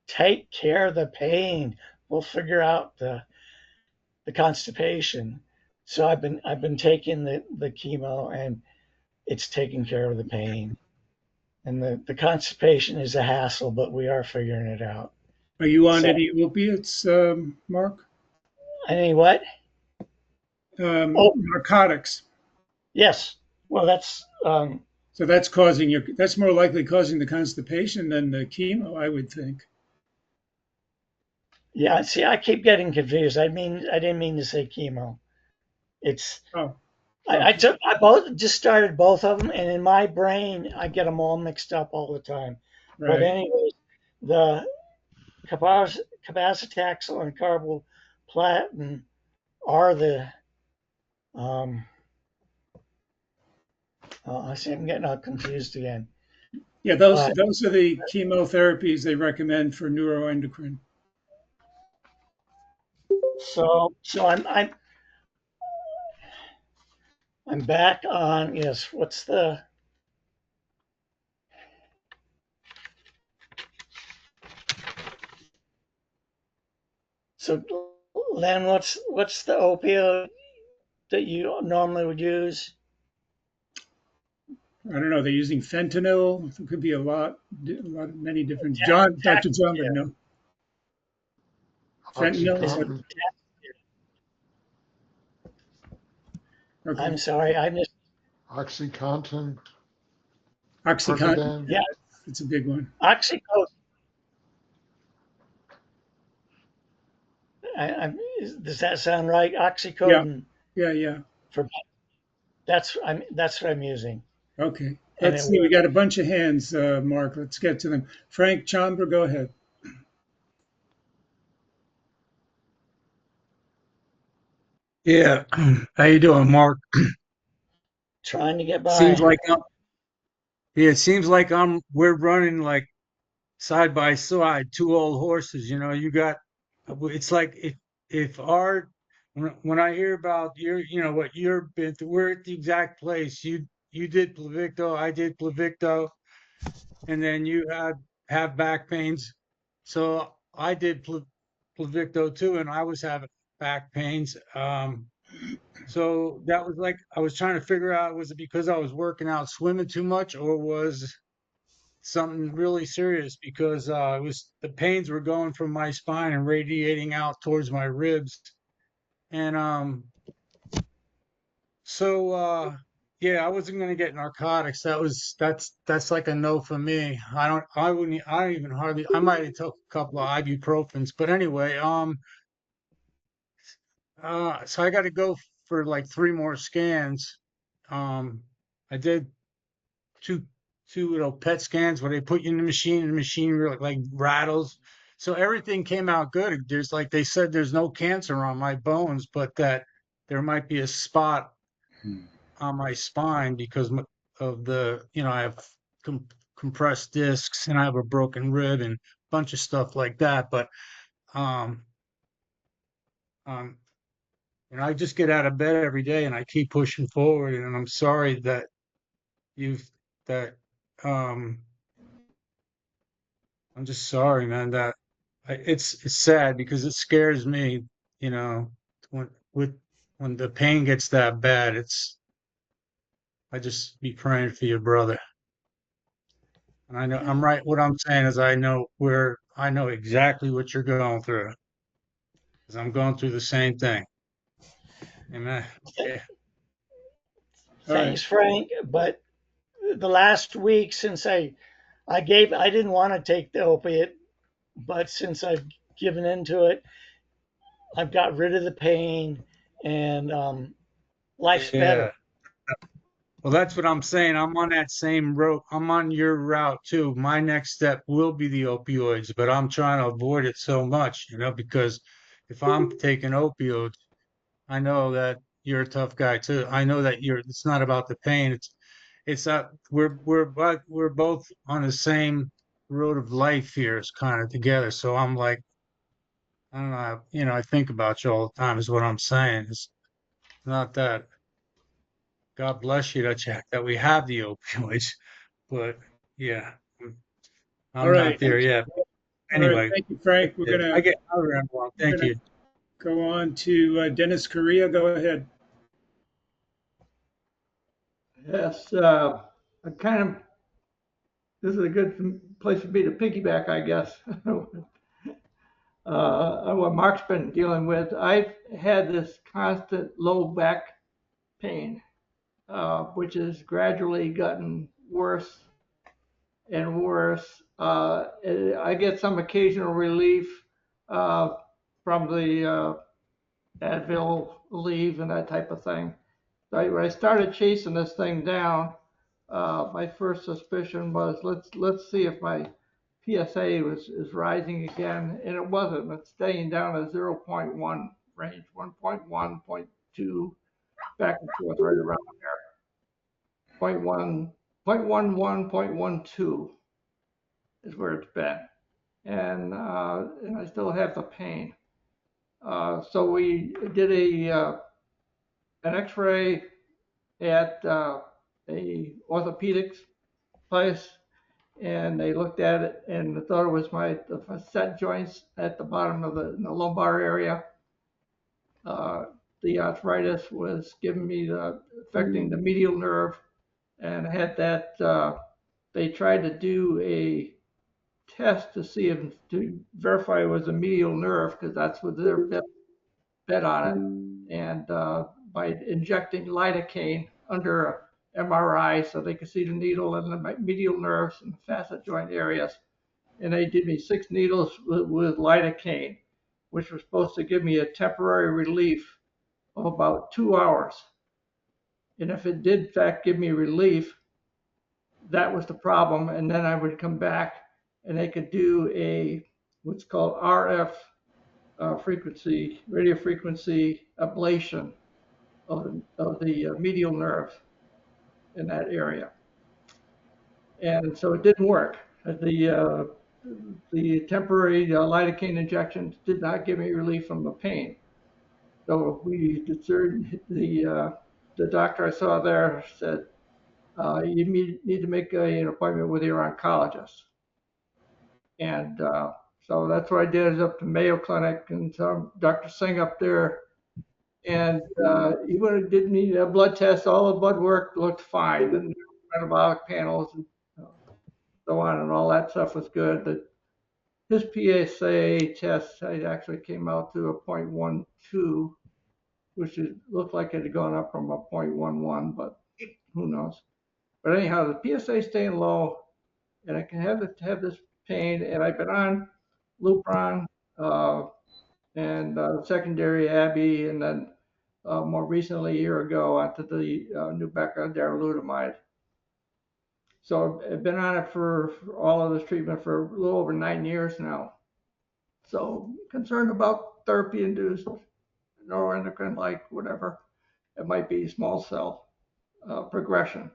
"Take care of the pain. We'll figure out the constipation." So I've been taking the chemo, and it's taking care of the pain. And the constipation is a hassle, but we are figuring it out. Are you on So any opiates, Mark? any what? Oh Narcotics. yes. Well, that's So that's more likely causing the constipation than the chemo, I would think. yeah. See, I keep getting confused. I didn't mean to say chemo. It's Oh, I just started both of them, and in my brain, I get them all mixed up all the time. But right. anyways, the cabazitaxel and carboplatin are the I see I'm getting all confused again. Yeah, those are the chemotherapies they recommend for neuroendocrine. So I'm back on, yes, what's the So, Len, what's the opioid that you normally would use? I don't know. They're using fentanyl. There could be many different. John, Dr. John would know. Fentanyl. Is that, OxyContin, okay. I'm sorry, I missed. OxyContin, OxyContin. Percodan. Yeah, It's a big one. oxycodone. Does that sound right? Oxycodone. Yeah. For that's what I'm using, Okay. and Let's it see. We works. got a bunch of hands, Mark. Let's get to them. Frank Chambra, go ahead. Yeah, how you doing, Mark? Trying to get Seems by. like it seems like we're running like side by side, two old horses. You know, you got it's like if our when I hear about what you've been through, we're at the exact place. You did Pluvicto, I did Pluvicto, and then you have back pains. So I did Pluvicto too, and I was having back pains. So that was like I was trying to figure out, was it because I was working out swimming too much, or was something really serious? Because it was the pains were going from my spine and radiating out towards my ribs. And so yeah, I wasn't gonna get narcotics. That's like a no for me. I don't even hardly, I might have took a couple of ibuprofens, but anyway, so I got to go for like 3 more scans. I did two PET scans where they put you in the machine and the machine really like rattles. So everything came out good. There's like they said there's no cancer on my bones, but that there might be a spot on my spine because of the I have compressed discs and I have a broken rib and a bunch of stuff like that. But um um I just get out of bed every day and I keep pushing forward. And I'm sorry that you've that um I'm just sorry, man, that it's sad because it scares me, you know, when the pain gets that bad. I just be praying for your brother. And I know I'm right. What I'm saying is I know exactly what you're going through because I'm going through the same thing. Amen. Yeah. All right. Thanks, Frank. But the last week since I didn't want to take the opiate, but since I've given into it, I've got rid of the pain, and life's Yeah. better. Well, that's what I'm saying. I'm on that same route. I'm on your route too. My next step will be the opioids, but I'm trying to avoid it so much, because if I'm taking opioids, I know that you're a tough guy too. I know that it's not about the pain. It's not, we're both on the same road of life here. It's kind of together. So I'm like, I don't know, I think about you all the time is what I'm saying. It's not that. God bless you that we have the opioids, but yeah, All I'm not right. there yet. All right. Anyway, Thank you, Frank. I remember one. We're Thank gonna you. go on to Dennis Correa. Go ahead. Yes, I kind of, this is a good place for me to piggyback, I guess, on what Mark's been dealing with. I've had this constant low back pain, which has gradually gotten worse and worse. I get some occasional relief uh, from the Advil leave and that type of thing. When I started chasing this thing down, my first suspicion was let's see if my PSA is rising again, and it wasn't. It's staying down at 0.1 range, 1.1, 0.2, back and forth right around there. 0.1, 0.11, 0.12 is where it's been, and I still have the pain. So we did an X-ray at a orthopedics place, and they looked at it and thought it was the facet joints at the bottom of in the lumbar area. The arthritis was affecting the medial nerve, and had that. They tried to do a test to verify it was a medial nerve, because that's what their bet on it, and by injecting lidocaine under MRI so they could see the needle in the medial nerves and the facet joint areas. And they did me 6 needles with lidocaine, which was supposed to give me a temporary relief of about 2 hours. And if it did in fact give me relief, that was the problem. And then I would come back and they could do what's called RF radio frequency ablation of the medial nerve in that area. And so it didn't work. The temporary lidocaine injections did not give me relief from the pain. So the doctor I saw there said, you need to make an appointment with your oncologist. And so that's what I did, is up to Mayo Clinic, and Dr. Singh up there. And he did me a blood test. All the blood work looked fine. And metabolic panels and so on, and all that stuff was good. His PSA test actually came out to a 0.12, which looked like it had gone up from a 0.11, but who knows. But anyhow, the PSA is staying low, and I can have this pain, and I've been on Lupron and secondary Abby, and then more recently, a year ago, onto the Nubeca darolutamide. So I've been on it for all of this treatment for a little over 9 years now. So concerned about therapy-induced neuroendocrine, like whatever it might be, small cell progression.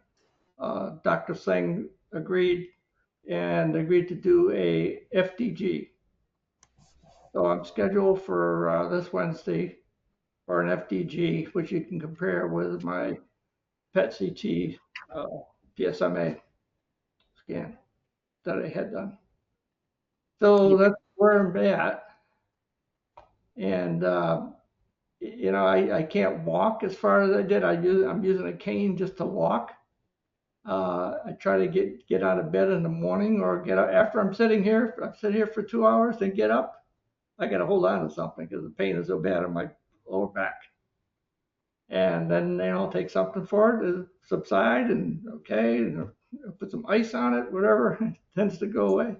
Dr. Singh agreed to do a FDG. So I'm scheduled for this Wednesday for an FDG, which you can compare with my PET-CT PSMA scan that I had done. So that's where I'm at. And, I can't walk as far as I did. I'm using a cane just to walk. I try to get out of bed in the morning, or get up after I'm sitting here. I sit here for 2 hours and get up. I got to hold on to something because the pain is so bad in my lower back. And then take something for it to subside, and put some ice on it, whatever, it tends to go away.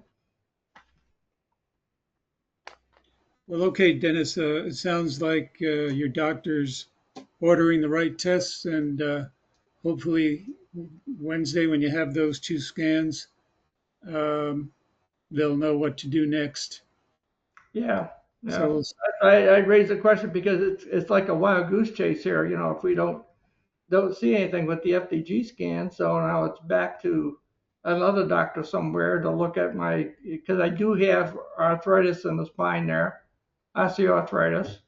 Well, okay, Dennis, it sounds like your doctor's ordering the right tests, and hopefully Wednesday, when you have those 2 scans, they'll know what to do next. Yeah. So I raised the question because it's like a wild goose chase here. If we don't see anything with the FDG scan, so now it's back to another doctor somewhere to look at because I do have arthritis in the spine there, osteoarthritis,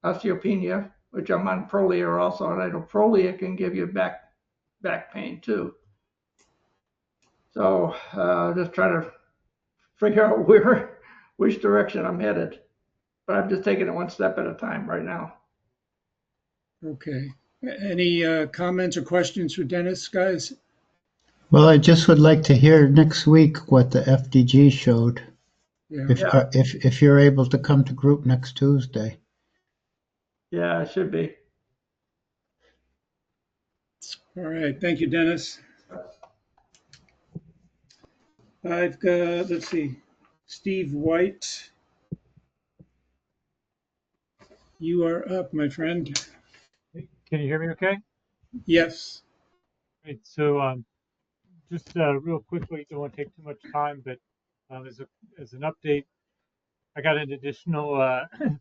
osteopenia, which I'm on Prolia also, and I know Prolia can give you back pain too. So just trying to figure out which direction I'm headed, but I'm just taking it one step at a time right now. Okay. Any comments or questions for Dennis, guys? Well, I just would like to hear next week what the FDG showed. Yeah. If you're able to come to group next Tuesday. Yeah, it should be. All right. Thank you, Dennis. I've got, let's see, Steve White. You are up, my friend. Can you hear me okay? Yes. Right, so just real quickly, don't want to take too much time, but as an update, I got an additional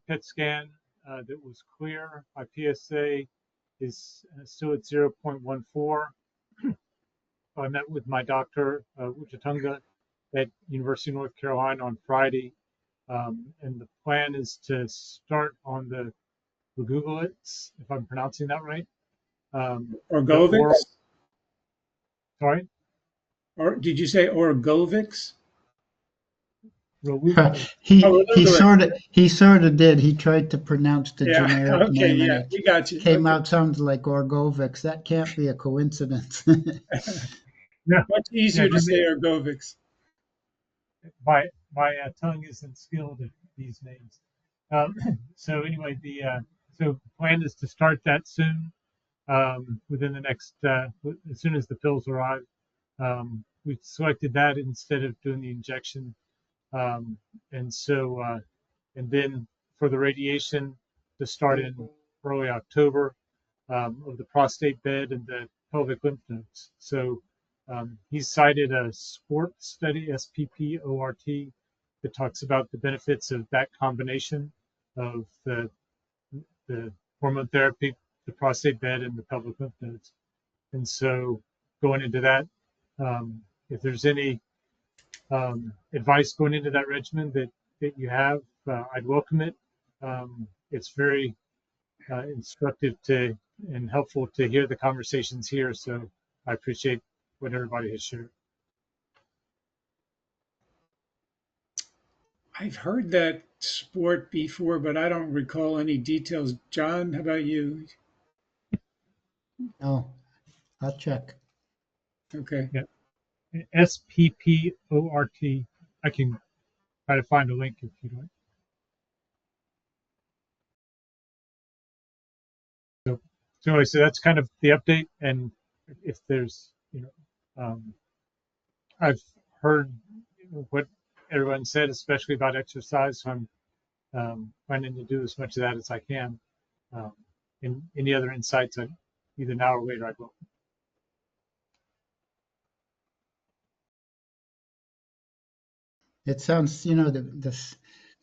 PET scan that was clear. My PSA is still at 0.14. I met with my doctor, Wichatunga, at University of North Carolina on Friday, and the plan is to start on the Rugulits, if I'm pronouncing that right. Or Govix? Sorry? Or did you say Orgovix? Relugolix. Oh, Relugolix. he sort of did. He tried to pronounce the Yeah. generic Okay. name, and Yeah, it we got you. came Okay. out sounds like Orgovix. That can't be a coincidence. No, Much yeah, easier to really, say Orgovix. my tongue isn't skilled at these names. So anyway, so plan is to start that soon. Within the next, as soon as the pills arrive. We selected that instead of doing the injection. And so, and then for the radiation to start in early October of the prostate bed and the pelvic lymph nodes. So he's cited a SPORT study, SPPORT, that talks about the benefits of that combination of the hormone therapy, the prostate bed, and the pelvic lymph nodes. And so going into that, if there's any advice going into that regimen that you have, I'd welcome it. It's very instructive to and helpful to hear the conversations here. So I appreciate what everybody has shared. I've heard that sport before, but I don't recall any details. John, how about you? Oh, I'll check. Okay. Yeah. SPPORT. I can try to find a link if you'd like. So anyway, so that's kind of the update. And if there's, I've heard what everyone said, especially about exercise. So I'm planning to do as much of that as I can. And any other insights, either now or later, I will. It sounds, the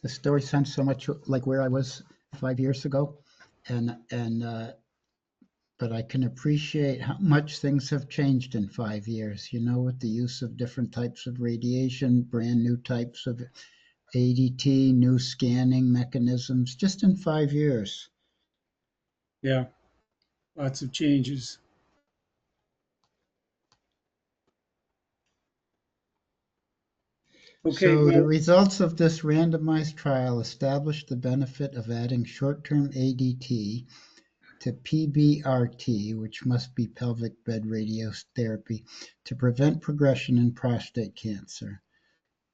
story sounds so much like where I was 5 years ago, but I can appreciate how much things have changed in 5 years. With the use of different types of radiation, brand new types of ADT, new scanning mechanisms, just in 5 years. Yeah. Lots of changes. Okay. So the Well, results of this randomized trial established the benefit of adding short-term ADT to PBRT, which must be pelvic bed radiotherapy, to prevent progression in prostate cancer.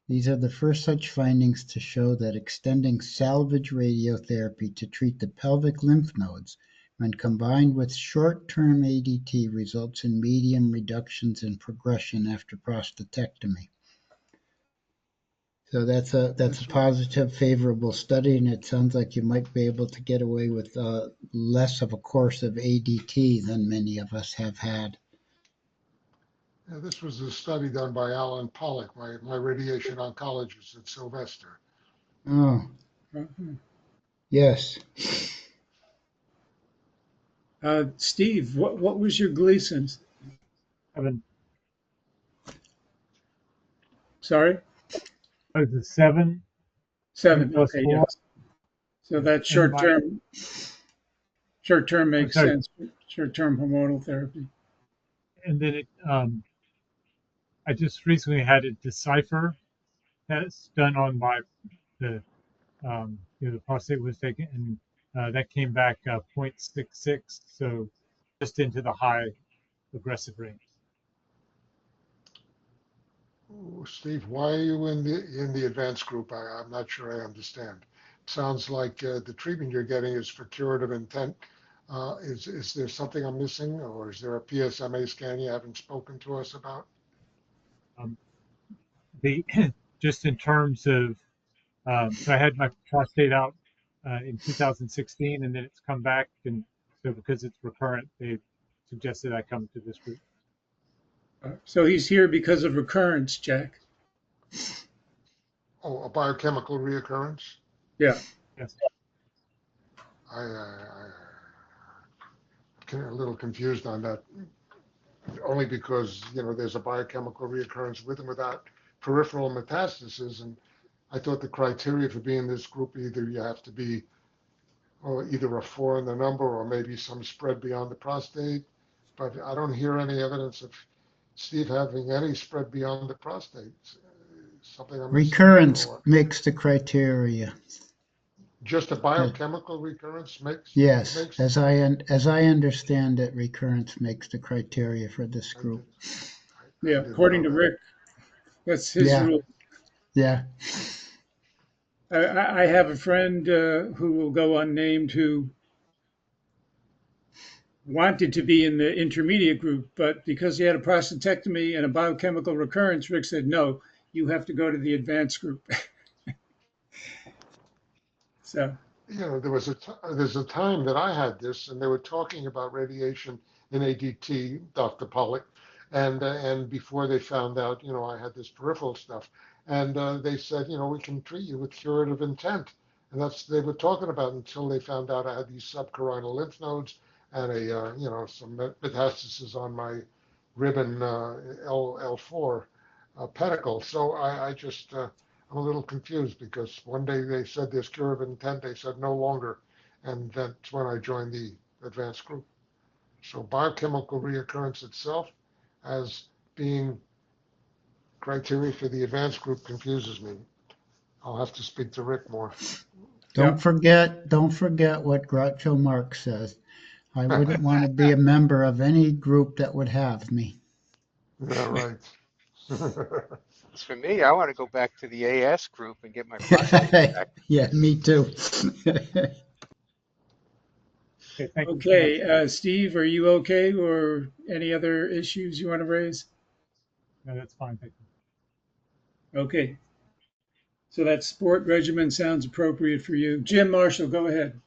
These are the first such findings to show that extending salvage radiotherapy to treat the pelvic lymph nodes, when combined with short-term ADT, results in median reductions in progression after prostatectomy. So that's a positive, favorable study, and it sounds like you might be able to get away with less of a course of ADT than many of us have had. Yeah, this was a study done by Alan Pollack, my radiation oncologist at Sylvester. Oh, yes. Steve, what was your Gleason's? 7. Sorry? Oh, it's a 7. 7. plus Okay. 4. Yes. So that short-term makes sense. Short-term hormonal therapy. And then I just recently had a decipher test done on the prostate was taken, and that came back 0.66, so just into the high aggressive range. Oh, Steve, why are you in the advanced group? I'm not sure I understand. Sounds like the treatment you're getting is for curative intent. Is there something I'm missing, or is there a PSMA scan you haven't spoken to us about? Just in terms of, so I had my prostate out in 2016, and then it's come back, and so because it's recurrent, they suggested I come to this group. So he's here because of recurrence, Jack. Oh, a biochemical reoccurrence? Yeah. Yes. I'm a little confused on that, only because, there's a biochemical reoccurrence with and without peripheral metastasis. And I thought the criteria for being in this group, either you have to be either a 4 in the number or maybe some spread beyond the prostate. But I don't hear any evidence of Steve, having any spread beyond the prostate? Something I'm missing, Recurrence or makes the criteria. just a biochemical recurrence Yes, makes. as I understand it, recurrence makes the criteria for this group. Yeah, according to Rick, that's his Yeah. rule. Yeah. I have a friend who will go unnamed who wanted to be in the intermediate group, but because he had a prostatectomy and a biochemical recurrence, Rick said, no, you have to go to the advanced group. So, You know, there's a time that I had this, and they were talking about radiation in ADT, Dr. Pollock, and before they found out, you know, I had this peripheral stuff, and they said, you know, we can treat you with curative intent, and that's they were talking about until they found out I had these subcarinal lymph nodes and a you know, some metastasis on my ribbon L4 pedicle. So I just I'm a little confused because one day they said there's curative intent, they said no longer, and that's when I joined the advanced group. So biochemical reoccurrence itself as being criteria for the advanced group confuses me. I'll have to speak to Rick more. Don't forget what Groucho Marx says. I wouldn't want to be a member of any group that would have me. Yeah, right. As for me, I want to go back to the AS group and get my prostate back. Yeah, me too. Okay, thank you so much. okay, Steve, are you okay, or any other issues you want to raise? No, that's fine. Thank you. Okay. So that sport regimen sounds appropriate for you. Jim Marshall, go ahead.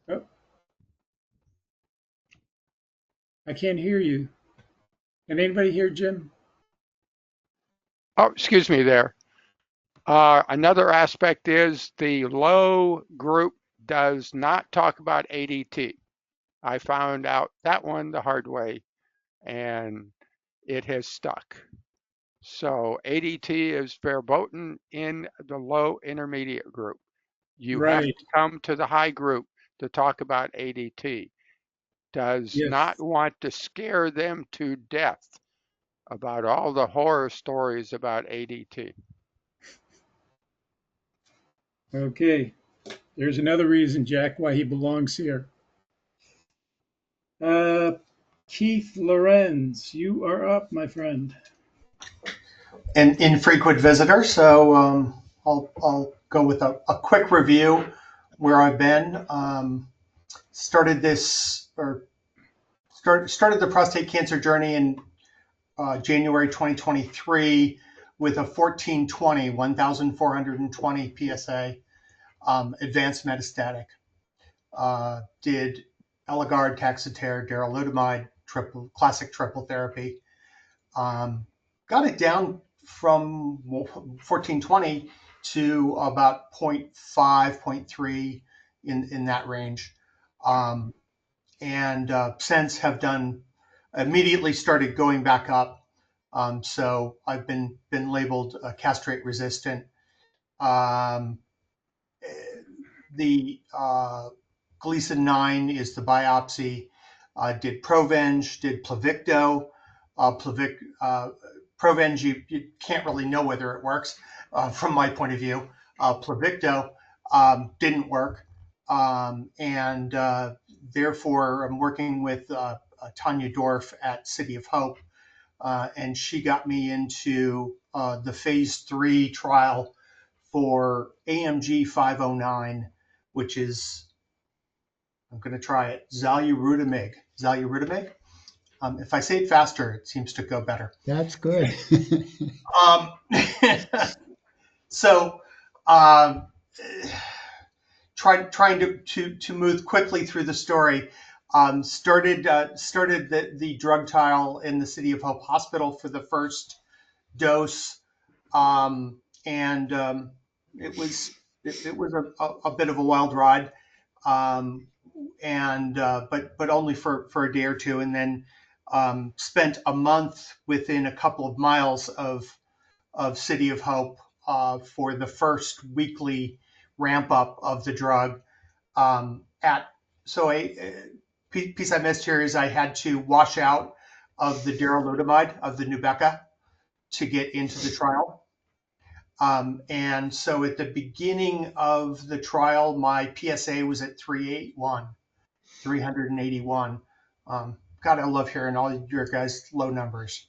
Oh, I can't hear you. Can anybody hear Jim? Oh, excuse me there. Another aspect is the low group does not talk about ADT. I found out that one the hard way, and it has stuck. So ADT is verboten in the low intermediate group. You have Right. to come to the high group to talk about ADT. Does Yes. not want to scare them to death about all the horror stories about ADT. Okay. There's another reason, Jack, why he belongs here. Keith Lorenz, you are up, my friend. An infrequent visitor, so I'll go with a quick review where I've been. Started the prostate cancer journey in January 2023 with a 1420 PSA advanced metastatic. Did Eligard, Taxotere, darolutamide, classic triple therapy. Got it down from 1420 to about 0.5, 0.3 in that range. And since have immediately started going back up. So I've been labeled castrate resistant. The Gleason 9 is the biopsy. Did Provenge, did Pluvicto. Provenge, you can't really know whether it works from my point of view. Pluvicto didn't work. And therefore, I'm working with Tanya Dorf at City of Hope. And she got me into the phase 3 trial for AMG 509, which is, I'm going to try it, xaluritamig. If I say it faster, it seems to go better. That's good. So, trying to move quickly through the story. Started the drug trial in the City of Hope Hospital for the first dose, and it was a bit of a wild ride, but only for a day or two, and then spent a month within a couple of miles of City of Hope for the first weekly ramp up of the drug. piece I missed here is I had to wash out of the darolutamide of the Nubeqa to get into the trial. And so at the beginning of the trial, my PSA was at 381. God, I love hearing all your guys' low numbers.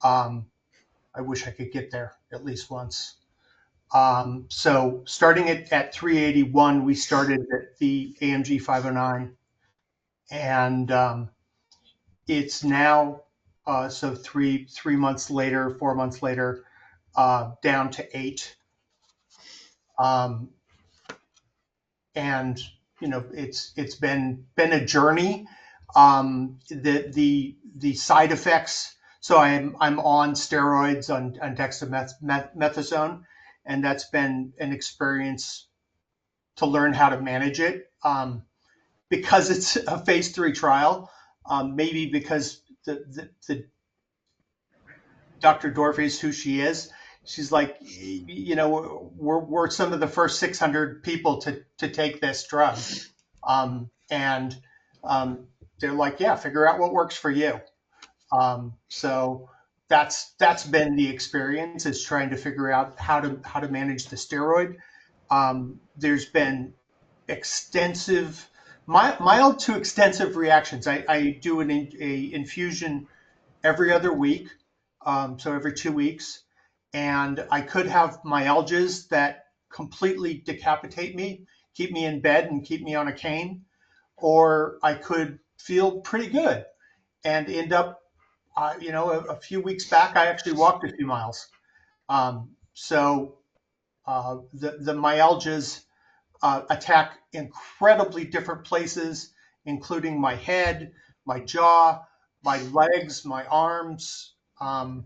I wish I could get there at least once. So starting at 381, we started at the AMG 509, and it's now so 3 months later, 4 months later, down to 8. And it's been a journey. The side effects. So I'm on steroids on dexamethasone, and that's been an experience to learn how to manage it. Because it's a phase 3 trial, maybe because the Dr. Dorfey is who she is. She's like, we're some of the first 600 people to take this drug. And they're like, yeah, figure out what works for you. So that's been the experience, is trying to figure out how to manage the steroid. There's been extensive, mild to extensive reactions. I do an infusion every other week, so every 2 weeks, and I could have myalgias that completely decapitate me, keep me in bed and keep me on a cane, or I could feel pretty good and end up, a few weeks back, I actually walked a few miles. So the myalgias attack incredibly different places, including my head, my jaw, my legs, my arms, but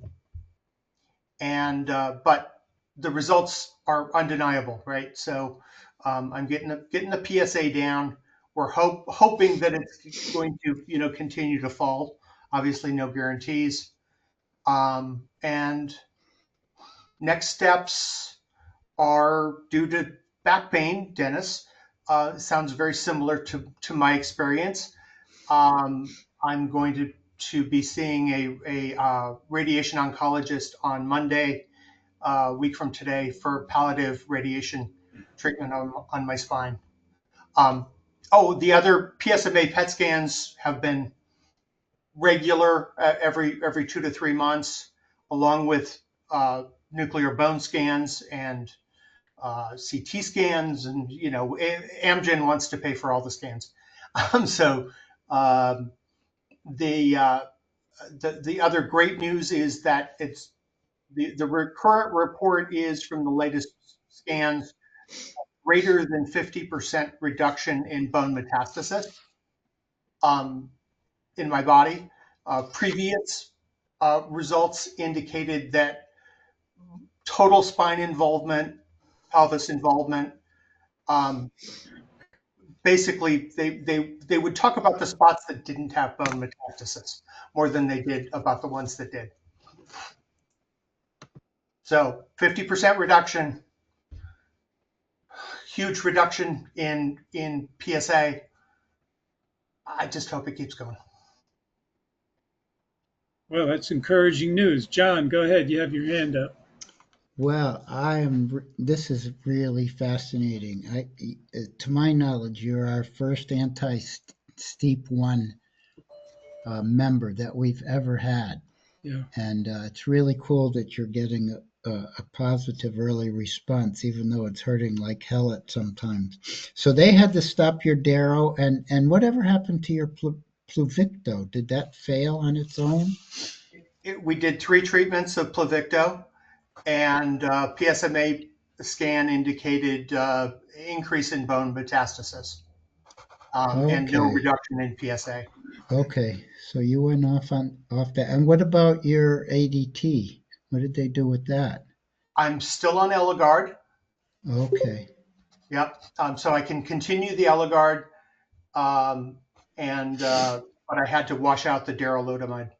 the results are undeniable, right? So I'm getting the PSA down. We're hoping that it's going to continue to fall. Obviously, no guarantees. And next steps are due to back pain, Dennis. Sounds very similar to my experience. I'm going to be seeing a radiation oncologist on Monday, a week from today, for palliative radiation treatment on my spine. The other PSMA PET scans have been regular, every 2 to 3 months, along with nuclear bone scans and CT scans, and Amgen wants to pay for all the scans. So the other great news is that it's the recurrent report is from the latest scans, greater than 50% reduction in bone metastasis in my body. Previous results indicated that total spine involvement, pelvis involvement, basically they would talk about the spots that didn't have bone metastasis more than they did about the ones that did. So 50% reduction, huge reduction in PSA. I just hope it keeps going. Well, that's encouraging news. John, go ahead. You have your hand up. Well, this is really fascinating. To my knowledge, you're our first anti-STEAP 1 member that we've ever had. Yeah. And it's really cool that you're getting a positive early response, even though it's hurting like hell at sometimes. So they had to stop your Daro, and whatever happened to your Pluvicto? Did that fail on its own? We did 3 treatments of Pluvicto, and PSMA scan indicated increase in bone metastasis, and no reduction in PSA. Okay, so you went off that. And what about your ADT? What did they do with that? I'm still on Eligard. Okay. Yep. So I can continue the Eligard, but I had to wash out the darolutamide.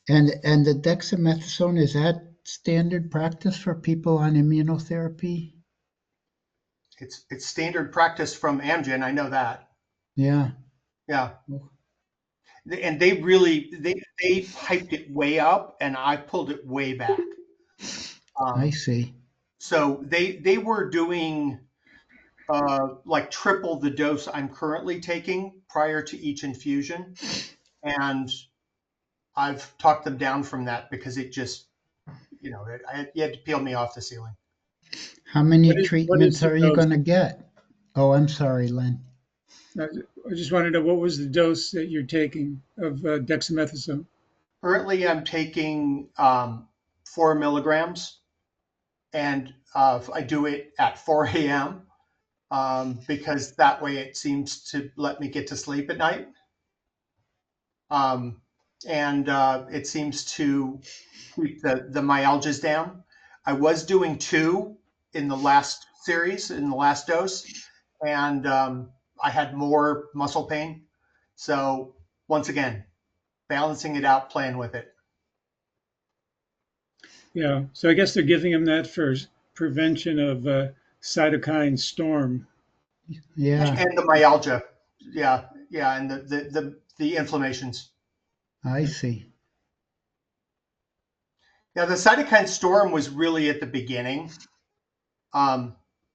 And the dexamethasone, is that standard practice for people on immunotherapy? It's standard practice from Amgen. I know that. Yeah. Yeah. And they hyped it way up, and I pulled it way back. I see. So they were doing like triple the dose I'm currently taking prior to each infusion, and I've talked them down from that because it just, you had to peel me off the ceiling. How many What is treatments the are you dose? going to get? Oh, I'm sorry, Len. I just want to know, what was the dose that you're taking of dexamethasone? Currently, I'm taking 4 milligrams, and I do it at 4 a.m. Because that way it seems to let me get to sleep at night. And it seems to keep the myalgias down. I was doing 2 in the last series, in the last dose, and I had more muscle pain. So once again, balancing it out, playing with it. Yeah, so I guess they're giving him that for prevention of cytokine storm. Yeah, And the myalgia. Yeah, and the inflammations. I see. Yeah, the cytokine storm was really at the beginning.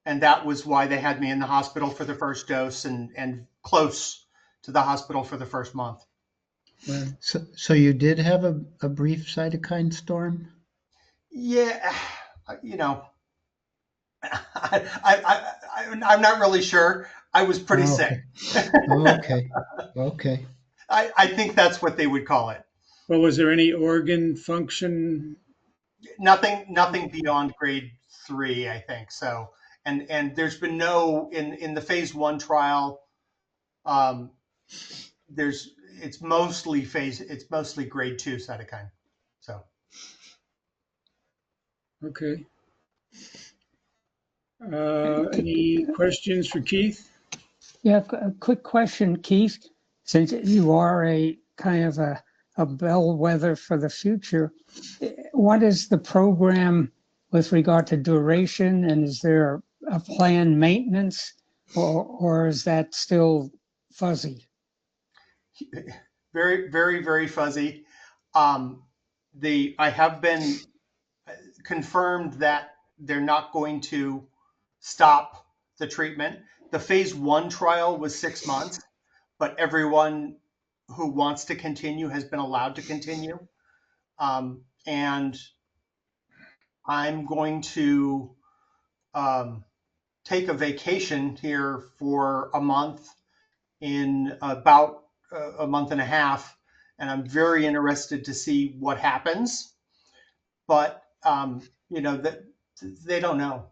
And that was why they had me in the hospital for the first dose and close to the hospital for the first month. Right. So you did have a brief cytokine storm? Yeah, I'm not really sure. I was pretty sick. Okay. I think that's what they would call it. Well, was there any organ function? Nothing beyond grade 3, I think. So, and there's been no in the phase 1 trial. It's mostly grade 2 cytokine. So. Okay. Any questions for Keith? Yeah, a quick question, Keith. Since you are a kind of a bellwether for the future, what is the program with regard to duration, and is there a planned maintenance, or is that still fuzzy? Very, very, very fuzzy. I have been confirmed that they're not going to stop the treatment. The phase 1 trial was 6 months, but everyone who wants to continue has been allowed to continue. And I'm going to take a vacation here for a month in about a month and a half, and I'm very interested to see what happens. But that they don't know.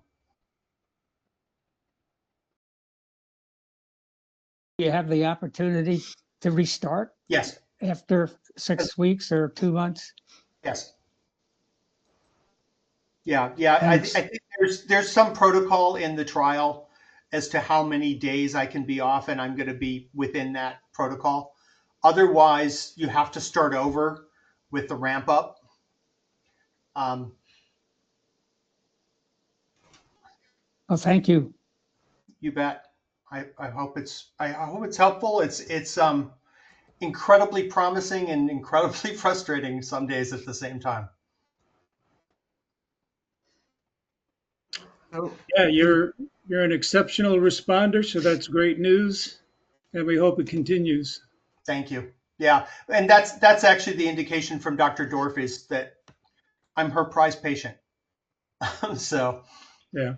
You have the opportunity to restart? Yes. After 6 weeks or 2 months? Yes. Yeah. I think there's some protocol in the trial as to how many days I can be off, and I'm going to be within that protocol. Otherwise, you have to start over with the ramp up. Oh, thank you. You bet. I hope it's helpful. It's incredibly promising and incredibly frustrating some days at the same time. Yeah, you're an exceptional responder, so that's great news, and we hope it continues. Thank you. Yeah, and that's actually the indication from Dr. Dorf is that I'm her prize patient. So. Yeah.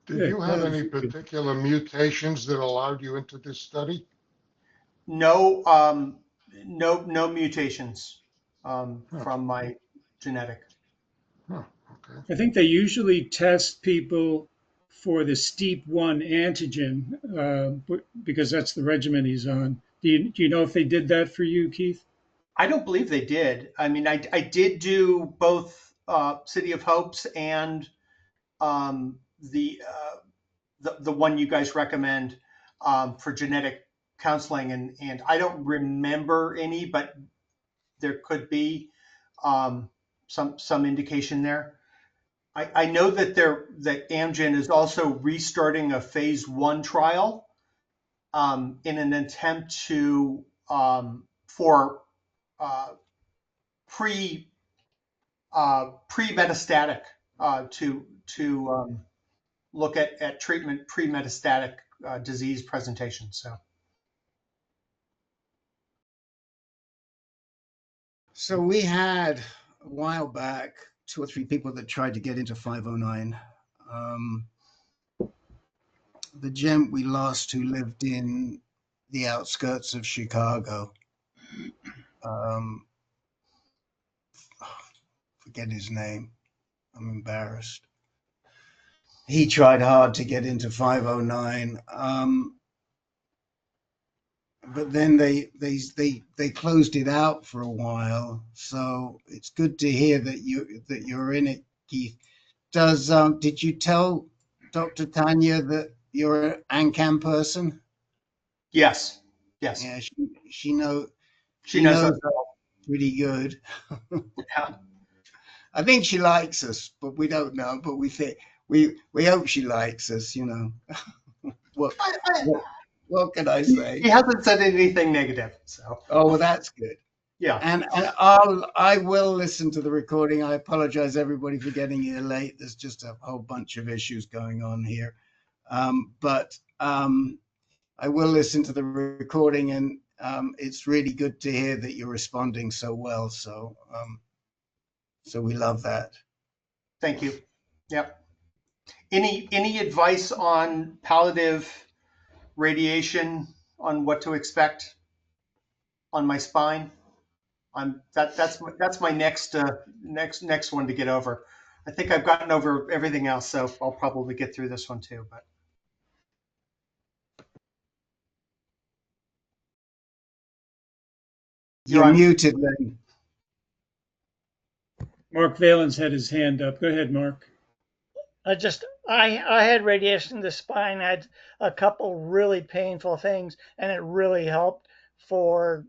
Did you have any particular mutations that allowed you into this study? No, no mutations from my genetic. Okay. I think they usually test people for the STEAP1 antigen because that's the regimen he's on. Do you know if they did that for you, Keith? I don't believe they did. I mean, I did do both City of Hopes and the one you guys recommend for genetic counseling, and I don't remember any, but there could be some indication there. I know that Amgen is also restarting a phase 1 trial in an attempt to for pre-metastatic to look at treatment pre-metastatic disease presentation. So we had a while back 2 or 3 people that tried to get into 509. The gent we lost who lived in the outskirts of Chicago. Forget his name. I'm embarrassed. He tried hard to get into 509. But then they closed it out for a while. So it's good to hear that you're in it, Keith. Did you tell Dr. Tanya that you're an AnCan person? Yes. Yes. Yeah, she knows that pretty good. Yeah. I think she likes us, but we don't know. But we think we hope she likes us. You know. What can I say? He hasn't said anything negative. So. Oh, well, that's good. Yeah. And I will listen to the recording. I apologize everybody for getting here late. There's just a whole bunch of issues going on here. But I will listen to the recording, and it's really good to hear that you're responding so well. So we love that. Thank you. Yep. Any advice on palliative radiation, on what to expect on my spine? That's my next one to get over. I think I've gotten over everything else, so I'll probably get through this one too. But you're muted, then. Mark Valen's had his hand up. Go ahead, Mark. I had radiation in the spine. I had a couple really painful things, and it really helped for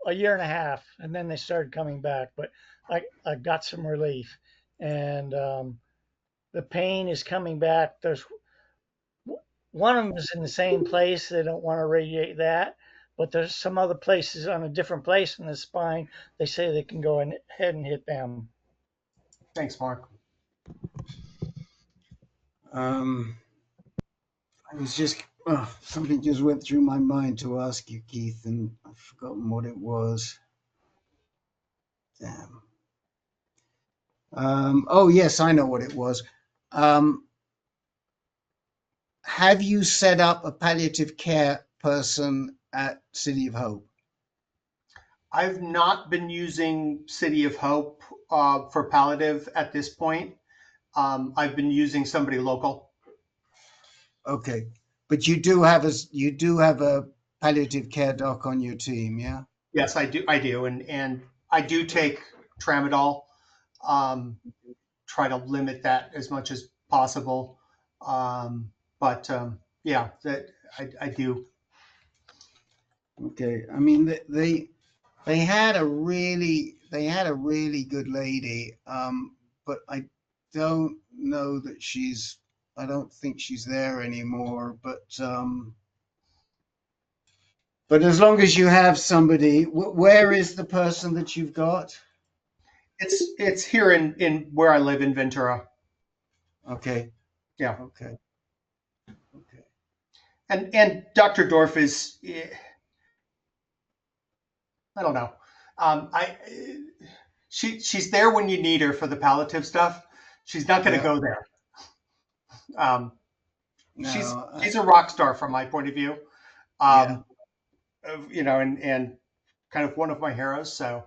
a year and a half, and then they started coming back. But I got some relief, and the pain is coming back. There's one of them is in the same place. They don't want to radiate that, but there's some other places on a different place in the spine. They say they can go ahead and hit them. Thanks, Mark. I was just something just went through my mind to ask you, Keith, and I've forgotten what it was. Damn. Oh yes, I know what it was. Have you set up a palliative care person at City of Hope? I've not been using City of Hope for palliative at this point. I've been using somebody local. Okay, but you do have a palliative care doc on your team, yeah? Yes, I do, and I do take tramadol. Try to limit that as much as possible. Yeah, that I do. Okay, I mean they had a really good lady, but I don't know that I don't think she's there anymore. But as long as you have somebody, where is the person that you've got? It's here in where I live in Ventura. Okay. Yeah. Okay. And Dr. Dorff is, I don't know. She's there when you need her for the palliative stuff. She's not going to go there. She's a rock star from my point of view. You know, and kind of one of my heroes. So,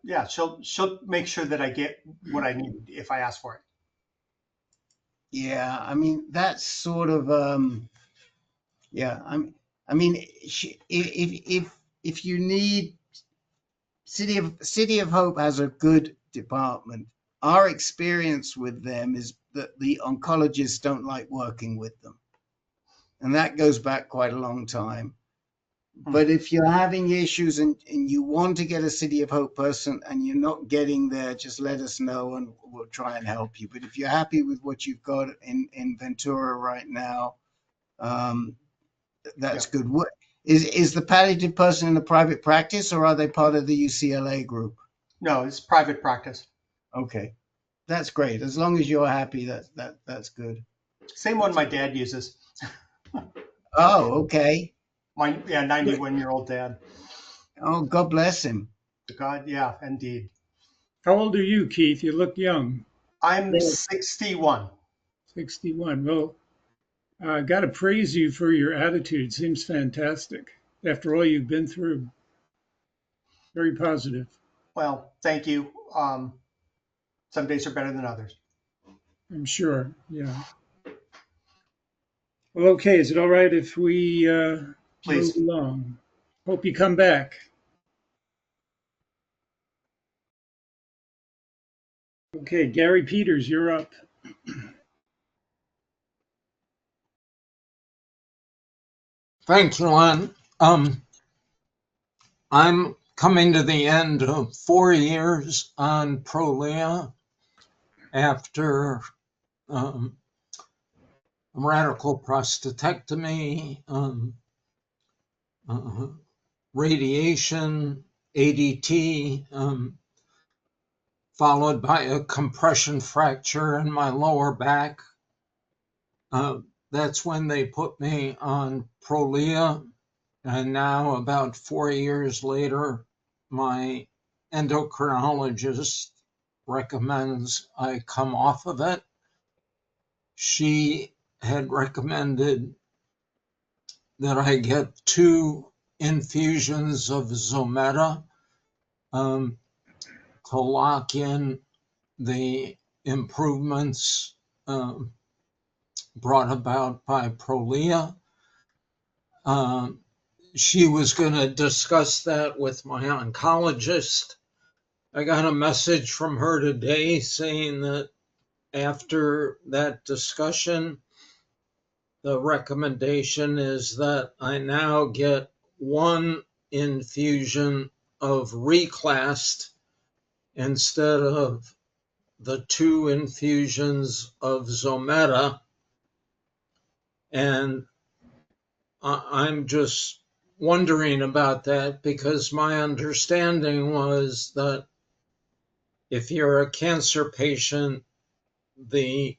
yeah, she'll make sure that I get what I need if I ask for it. Yeah, I mean that's sort of yeah. I mean, if you need City of Hope has a good department. Our experience with them is that the oncologists don't like working with them, and that goes back quite a long time. But if you're having issues and you want to get a City of Hope person and you're not getting there, just let us know and we'll try and help you. But if you're happy with what you've got in Ventura right now, That's good. What is the palliative person in a private practice, or are they part of the UCLA group? No, it's private practice. Okay, that's great. As long as you're happy, that's good. Same one my dad uses. Oh, okay. My 91-year-old dad. Oh, God bless him. God, yeah, indeed. How old are you, Keith? You look young. I'm 61. 61. Well, I got to praise you for your attitude. Seems fantastic after all you've been through. Very positive. Well, thank you. Some days are better than others. I'm sure. Yeah. Well, okay. Is it all right if we Please. move along? Hope you come back. Okay, Gary Peters, you're up. Thanks, Len. I'm coming to the end of 4 years on Prolia after radical prostatectomy, radiation, ADT, followed by a compression fracture in my lower back. That's when they put me on Prolia. And now, about 4 years later, my endocrinologist recommends I come off of it. She had recommended that I get 2 infusions of Zometa to lock in the improvements brought about by Prolia. She was going to discuss that with my oncologist. I got a message from her today saying that after that discussion, the recommendation is that I now get 1 infusion of reclast instead of the 2 infusions of Zometa. And I'm just wondering about that because my understanding was that if you're a cancer patient, the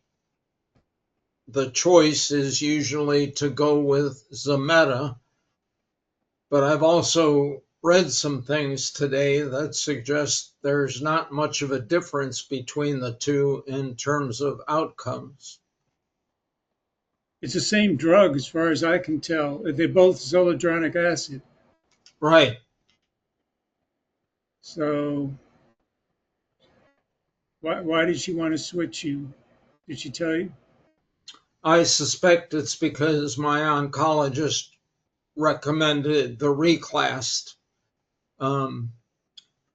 choice is usually to go with Zometa. But I've also read some things today that suggest there's not much of a difference between the two in terms of outcomes. It's the same drug as far as I can tell. They're both zoledronic acid. Right. So why did she want to switch you? Did she tell you? I suspect it's because my oncologist recommended the reclast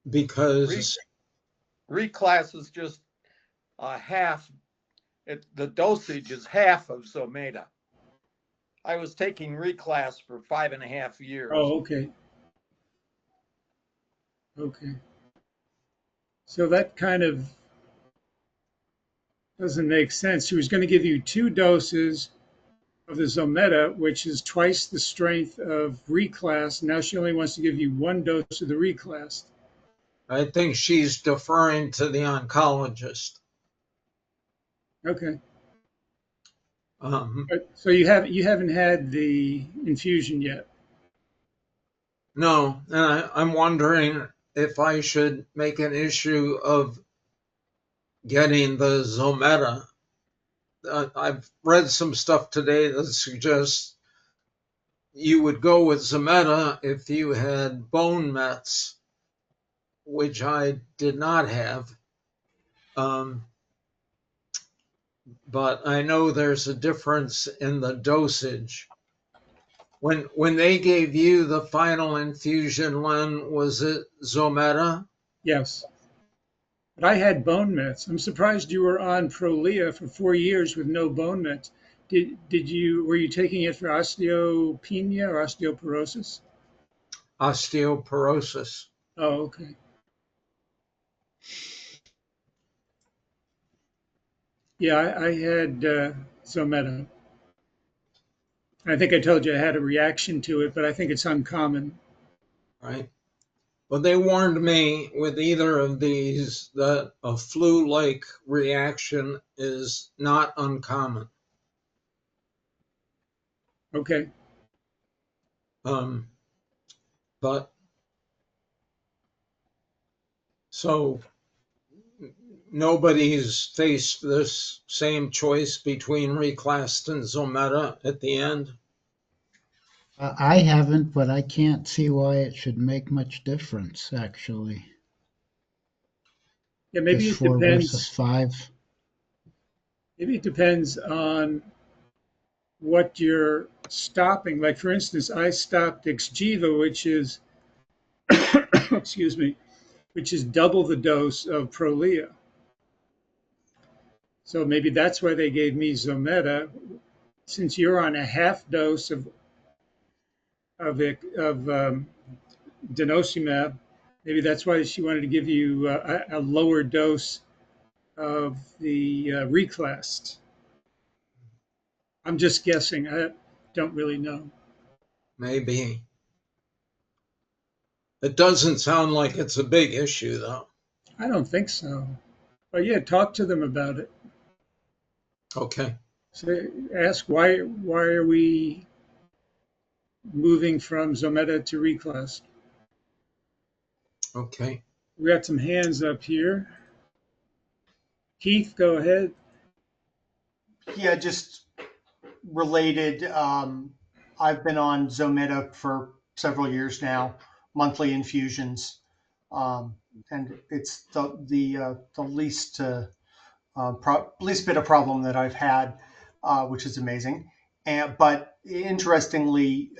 because reclass is just half. The dosage is half of Zometa. I was taking reclass for 5.5 years. Oh, okay. Okay. So that kind of doesn't make sense. She was going to give you 2 doses of the Zometa, which is twice the strength of reclast. Now she only wants to give you 1 dose of the reclast. I think she's deferring to the oncologist. Okay. So you haven't had the infusion yet? No, and I'm wondering if I should make an issue of getting the Zometa. I've read some stuff today that suggests you would go with Zometa if you had bone mets, which I did not have. But I know there's a difference in the dosage. When they gave you the final infusion, Len, was it Zometa? Yes. But I had bone mets. I'm surprised you were on Prolia for 4 years with no bone mets. Were you taking it for osteopenia or osteoporosis? Osteoporosis. Oh, okay. Yeah, I had Zometa. I think I told you I had a reaction to it, but I think it's uncommon. right? Well, they warned me with either of these that a flu-like reaction is not uncommon. Okay. But so nobody's faced this same choice between reclassed and Zometa at the end. I haven't, but I can't see why it should make much difference, actually. Yeah, maybe This it 4 versus depends. 5. Maybe it depends on what you're stopping. Like for instance, I stopped Xgeva, which is excuse me, which is double the dose of Prolia. So maybe that's why they gave me Zometa. Since you're on a half dose of denosumab, maybe that's why she wanted to give you a lower dose of the reclassed. I'm just guessing. I don't really know. Maybe. It doesn't sound like it's a big issue, though. I don't think so. But yeah, talk to them about it. Okay. So ask why are we moving from Zometa to reclass? Okay. We got some hands up here. Keith, go ahead. Yeah, just related. I've been on Zometa for several years now, monthly infusions, and it's the least least bit of problem that I've had, which is amazing. But interestingly,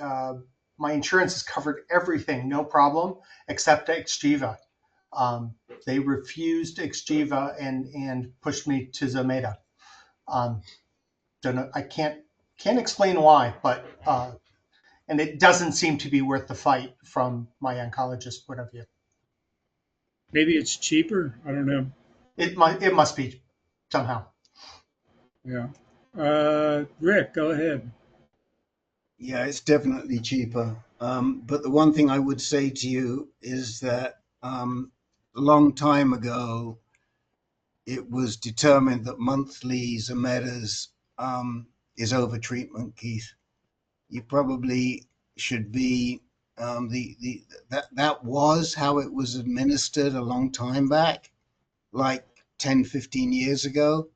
my insurance has covered everything, no problem, except Xgeva. They refused Xgeva and pushed me to Zometa. Don't know, I can't explain why, but and it doesn't seem to be worth the fight from my oncologist point of view. Maybe it's cheaper. I don't know. It must be somehow. Yeah. Rick, go ahead. Yeah, it's definitely cheaper. But the one thing I would say to you is that a long time ago, it was determined that monthly Zometas is over treatment, Keith. You probably should be that was how it was administered a long time back, like 10, 15 years ago.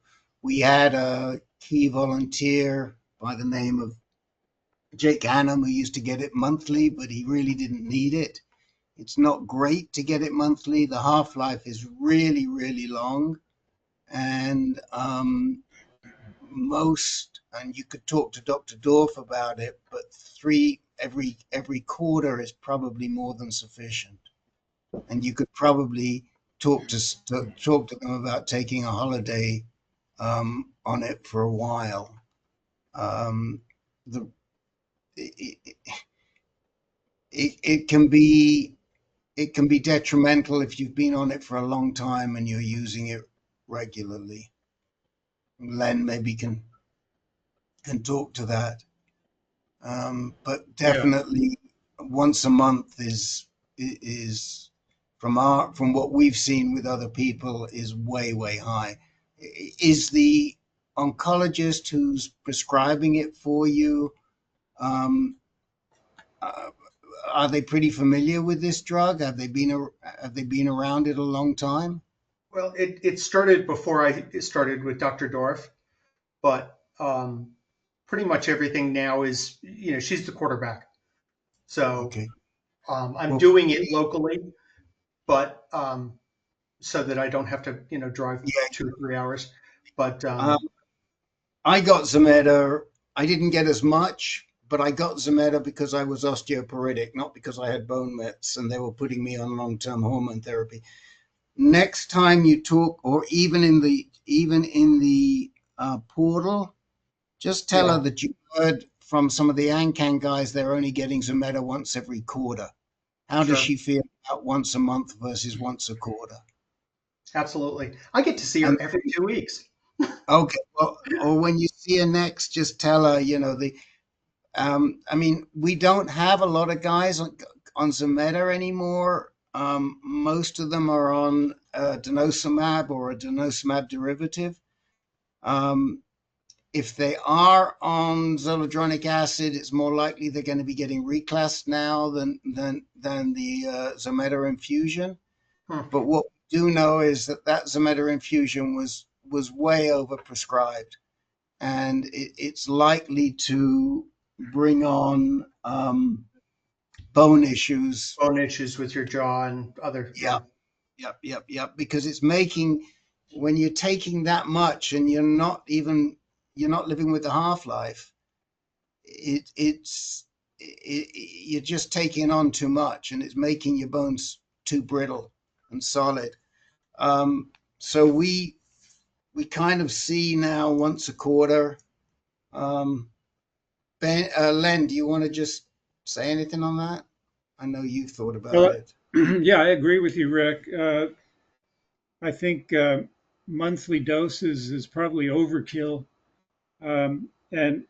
We had a key volunteer by the name of Jake Annam who used to get it monthly, but he really didn't need it. It's not great to get it monthly. The half-life is really, really long. And and you could talk to Dr. Dorf about it, but 3 every quarter is probably more than sufficient. And you could probably talk to them about taking a holiday on it for a while. The it can be detrimental if you've been on it for a long time and you're using it regularly. Len maybe can talk to that. But definitely once a month is from what we've seen with other people is way high. Is the oncologist who's prescribing it for you, are they pretty familiar with this drug? Have they been around it a long time? Well, it started before I started with Dr. Dorf, but pretty much everything now is, she's the quarterback. So okay. I'm doing it locally, but so that I don't have to, drive 2 or 3 hours. But I got Zometa. I didn't get as much, but I got Zometa because I was osteoporotic, not because I had bone mets and they were putting me on long-term hormone therapy. Next time you talk, or even in the portal, just tell her that you heard from some of the AnCan guys they're only getting Zometa once every quarter. How does she feel about once a month versus once a quarter? Absolutely. I get to see her every 2 weeks. Okay. Well, or when you see her next, just tell her, I mean, we don't have a lot of guys on Zometa anymore. Most of them are on denosumab or a denosumab derivative. If they are on zoledronic acid, it's more likely they're going to be getting reclassed now than the Zometa infusion. But what we do know is that Zometa infusion was way overprescribed, and it's likely to bring on bone issues. Bone issues with your jaw and other. Yep. Because it's making, when you're taking that much and you're not living with the half-life, you're just taking on too much, and it's making your bones too brittle and solid. So we kind of see now once a quarter. Len, do you want to just say anything on that? I know you thought about it. Yeah, I agree with you, Rick. I think monthly doses is probably overkill. And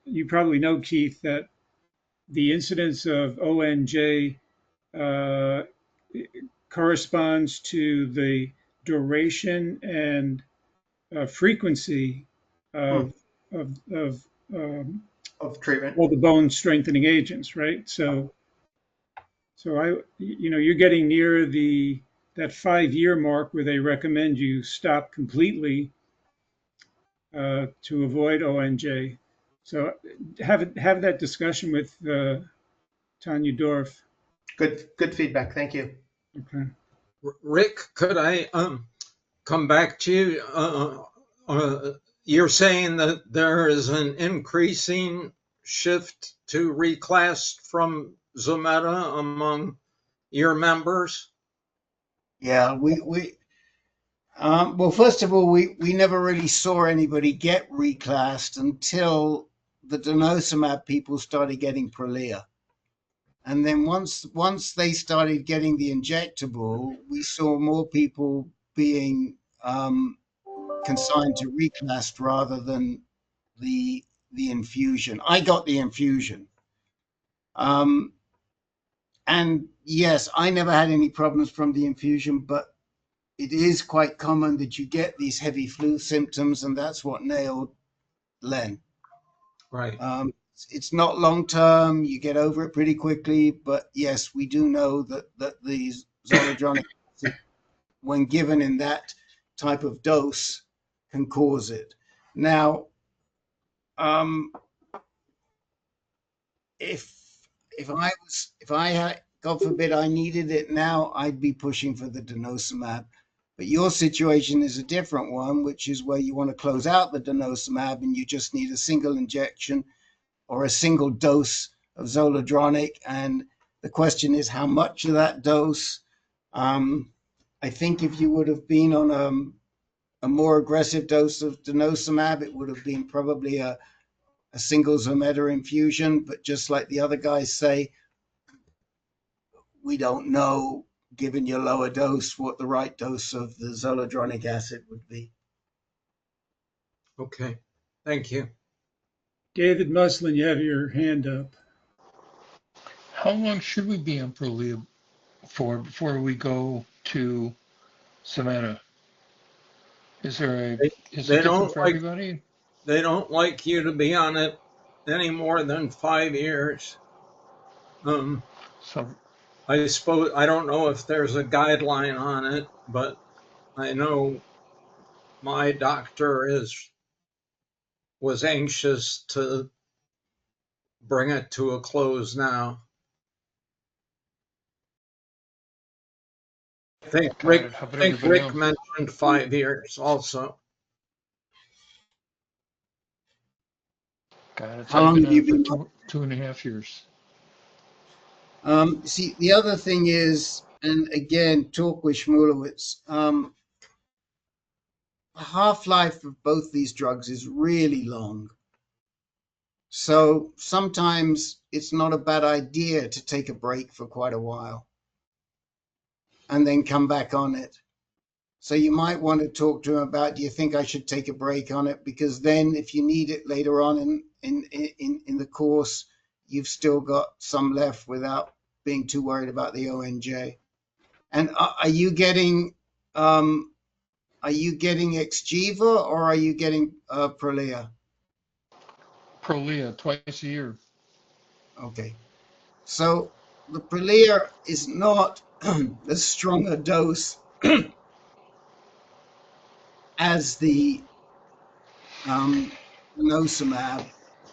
you probably know, Keith, that the incidence of ONJ corresponds to the duration and frequency of treatment. All the bone strengthening agents, right? So you're getting near that 5-year mark where they recommend you stop completely to avoid ONJ. So have that discussion with Tanya Dorf. Good feedback. Thank you. Okay. Rick, could I come back to you? You're saying that there is an increasing shift to reclass from Zometa among your members? Yeah, well, first of all, we never really saw anybody get reclassed until the denosumab people started getting Prolia. And then once they started getting the injectable, we saw more people being consigned to reclassed rather than the infusion. I got the infusion. And yes, I never had any problems from the infusion, but it is quite common that you get these heavy flu symptoms, and that's what nailed Len. Right. It's not long term. You get over it pretty quickly, but yes, we do know that the zoledronic acid, when given in that type of dose, can cause it. Now, if I had, God forbid, I needed it now, I'd be pushing for the denosumab. But your situation is a different one, which is where you want to close out the denosumab and you just need a single injection or a single dose of zoledronic. And the question is, how much of that dose? I think if you would have been on a more aggressive dose of denosumab, it would have been probably a single Zometa infusion. But just like the other guys say, we don't know, given your lower dose, what the right dose of the zoledronic acid would be. Okay, thank you. David Muslin, you have your hand up. How long should we be on Prolia for before we go to Zometa? Is it different for everybody? They don't like you to be on it any more than 5 years. So I suppose, I don't know if there's a guideline on it, but I know my doctor was anxious to bring it to a close now. I think Rick mentioned 5 years also. Got it. How long have you been? 2.5 years. See, the other thing is, and again, talk with Shmulewicz, the half-life of both these drugs is really long. So sometimes it's not a bad idea to take a break for quite a while and then come back on it. So you might want to talk to him about, do you think I should take a break on it? Because then if you need it later on in the course, you've still got some left without being too worried about the ONJ. And are you getting Xgeva or are you getting Prolia? Prolia twice a year. Okay. So the Prolia is not as strong a dose as the denosumab,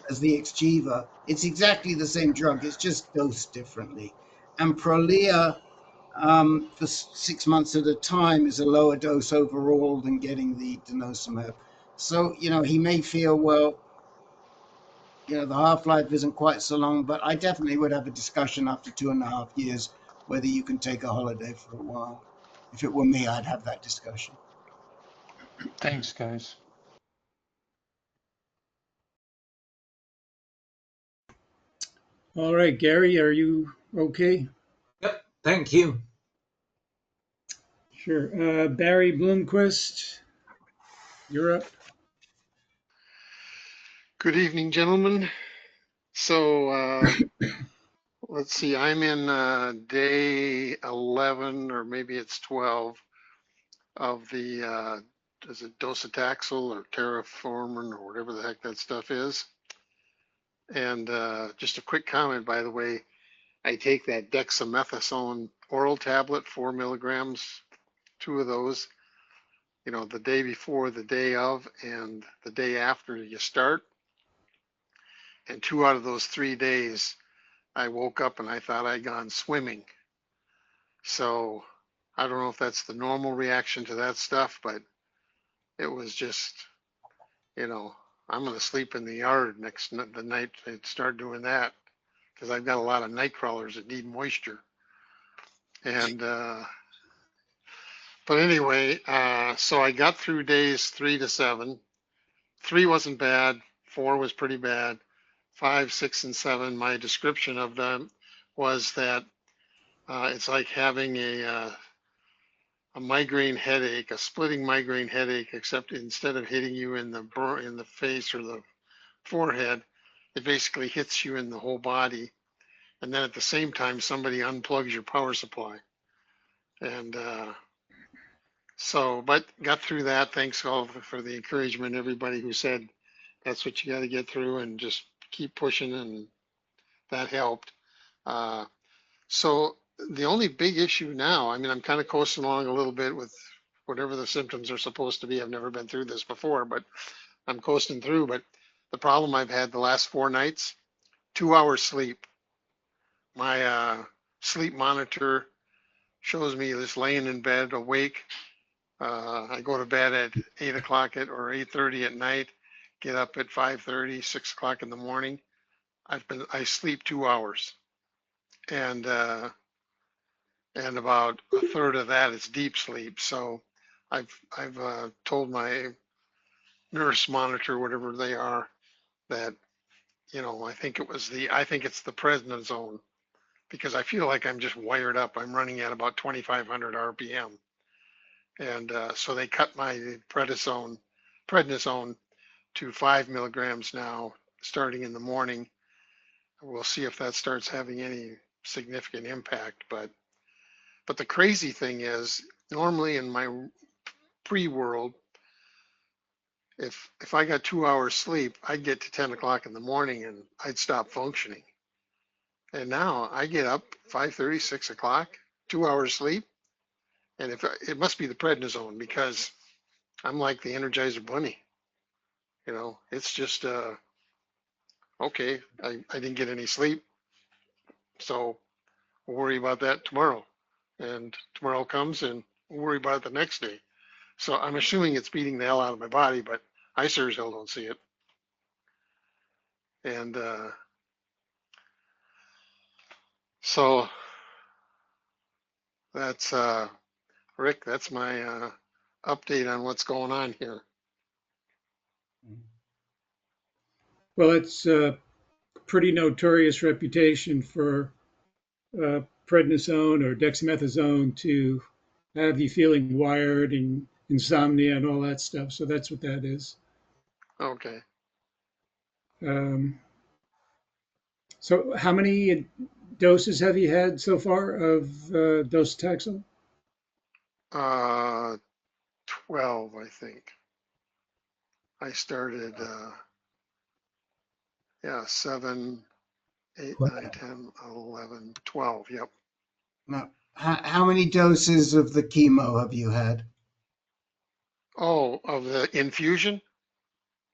as the Xgeva. It's exactly the same drug. It's just dosed differently. And Prolia, for 6 months at a time, is a lower dose overall than getting the denosumab. So, he may feel, well, the half-life isn't quite so long, but I definitely would have a discussion after 2.5 years whether you can take a holiday for a while. If it were me, I'd have that discussion. Thanks, guys. All right, Gary, are you okay? Yep, thank you. Sure. Barry Bloomquist, you're up. Good evening, gentlemen. So let's see, I'm in day 11 or maybe it's 12 of the, is it docetaxel or terraformin or whatever the heck that stuff is. And just a quick comment, by the way, I take that dexamethasone oral tablet, 4 milligrams, 2 of those, the day before, the day of, and the day after you start. And 2 out of those 3 days, I woke up and I thought I'd gone swimming. So I don't know if that's the normal reaction to that stuff, but it was just, I'm going to sleep in the yard the night I start doing that because I've got a lot of night crawlers that need moisture. And, but anyway, so I got through days 3 to 7. 3 wasn't bad. 4 was pretty bad. 5, 6, and 7, my description of them was that it's like having a migraine headache, a splitting migraine headache, except instead of hitting you in the face or the forehead, it basically hits you in the whole body. And then at the same time, somebody unplugs your power supply. And but got through that. Thanks all for the encouragement, everybody who said that's what you got to get through and just keep pushing, and that helped. So the only big issue now, I'm kind of coasting along a little bit with whatever the symptoms are supposed to be. I've never been through this before, but I'm coasting through. But the problem I've had the last 4 nights, 2 hours sleep. My sleep monitor shows me just laying in bed awake. I go to bed at 8 o'clock or 8:30 at night, get up at 5:30, 6 o'clock in the morning. I sleep 2 hours. And about a third of that is deep sleep. So I've told my nurse monitor, whatever they are, that I think it's the prednisone, because I feel like I'm just wired up. I'm running at about 2,500 RPM, and so they cut my prednisone to 5 milligrams now, starting in the morning. We'll see if that starts having any significant impact, but the crazy thing is, normally in my pre-world, if I got 2 hours sleep, I'd get to 10 o'clock in the morning and I'd stop functioning. And now I get up 5:30, 6 o'clock, 2 hours sleep, and it must be the prednisone, because I'm like the Energizer Bunny. It's just okay. I didn't get any sleep, so we'll worry about that tomorrow. And tomorrow comes and we'll worry about it the next day. So I'm assuming it's beating the hell out of my body, but I sure as hell don't see it. And so that's Rick, that's my update on what's going on here. Well, it's a pretty notorious reputation for prednisone or dexamethasone to have you feeling wired and insomnia and all that stuff. So that's what that is. Okay. So how many doses have you had so far of docetaxel? 12, I think. I started, 7, 8, 9, 10, 11, 12. Yep. Now, how many doses of the chemo have you had? Oh, of the infusion?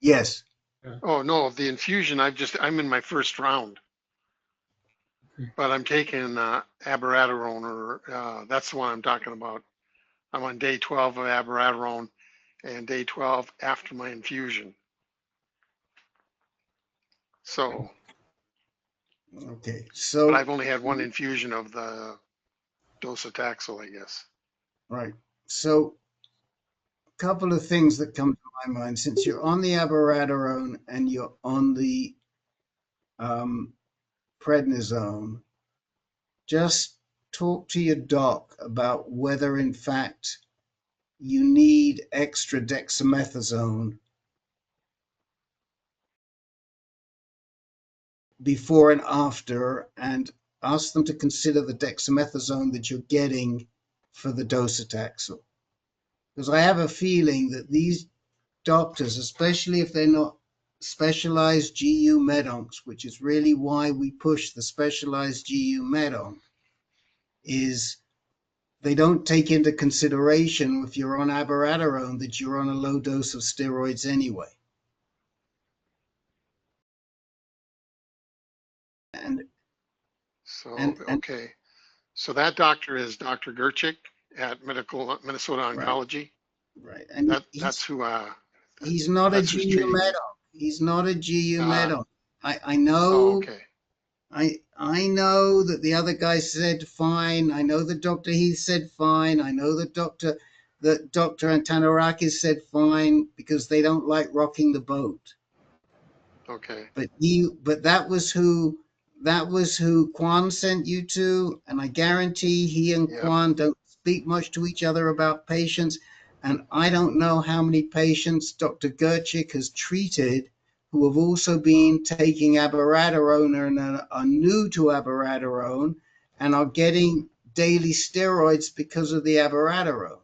Yes. Oh, no, of the infusion, I'm in my first round. But I'm taking abiraterone, or that's the one I'm talking about. I'm on day 12 of abiraterone and day 12 after my infusion. So, Okay, but so I've only had one infusion of the docetaxel, I guess. right. So a couple of things that come to my mind, since you're on the abiraterone and you're on the prednisone, just talk to your doc about whether in fact you need extra dexamethasone before and after, and ask them to consider the dexamethasone that you're getting for the docetaxel. Because I have a feeling that these doctors, especially if they're not specialized GU medoncs, which is really why we push the specialized GU medonc, is they don't take into consideration if you're on abiraterone that you're on a low dose of steroids anyway. So, okay. So that doctor is Dr. Gerchik at Minnesota Oncology. Right. And that's who. He's not a GU medonc. He's not a GU medonc. I know. Oh, okay. I know that the other guy said fine. I know that Dr. Heath said fine. I know that Dr. Antanarakis said fine because they don't like rocking the boat. Okay. But that was who Kwan sent you to, and I guarantee he and Kwan don't speak much to each other about patients. And I don't know how many patients Dr. Gerchik has treated who have also been taking abiraterone and are new to abiraterone and are getting daily steroids because of the abiraterone.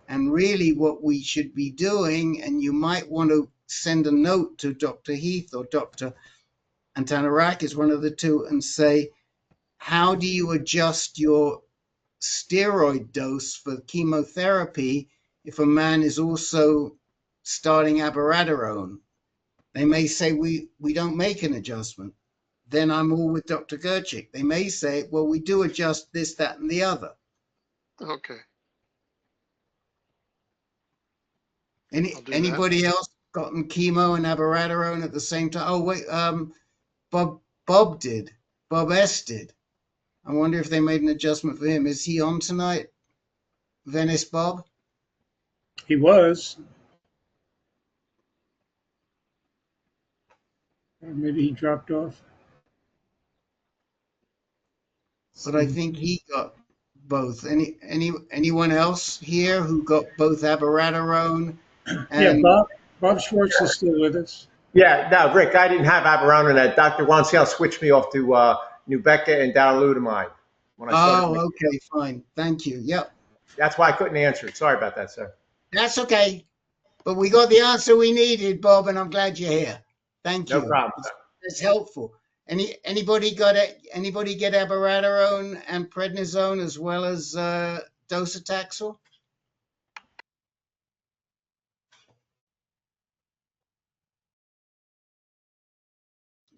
And really what we should be doing, and you might want to send a note to Dr. Heath or Dr. Antanarakis, one of the two, and say, how do you adjust your steroid dose for chemotherapy if a man is also starting abiraterone? They may say, we don't make an adjustment. Then I'm all with Dr. Gerchik. They may say, well, we do adjust this, that, and the other. Okay. Anybody else gotten chemo and abiraterone at the same time? Oh, wait, Bob did. Bob S. did. I wonder if they made an adjustment for him. Is he on tonight? Venice Bob? He was. Maybe he dropped off. But I think he got both. Anyone else here who got both abiraterone and... Yeah, Bob Schwartz is still with us. Yeah, no, Rick, I didn't have abiraterone. Dr. Wansell switched me off to Nubeca and darolutamide. Okay, fine. Thank you. Yep. That's why I couldn't answer it. Sorry about that, sir. That's okay. But we got the answer we needed, Bob, and I'm glad you're here. Thank you. No problem. It's helpful. Anybody get abiraterone and prednisone as well as docetaxel?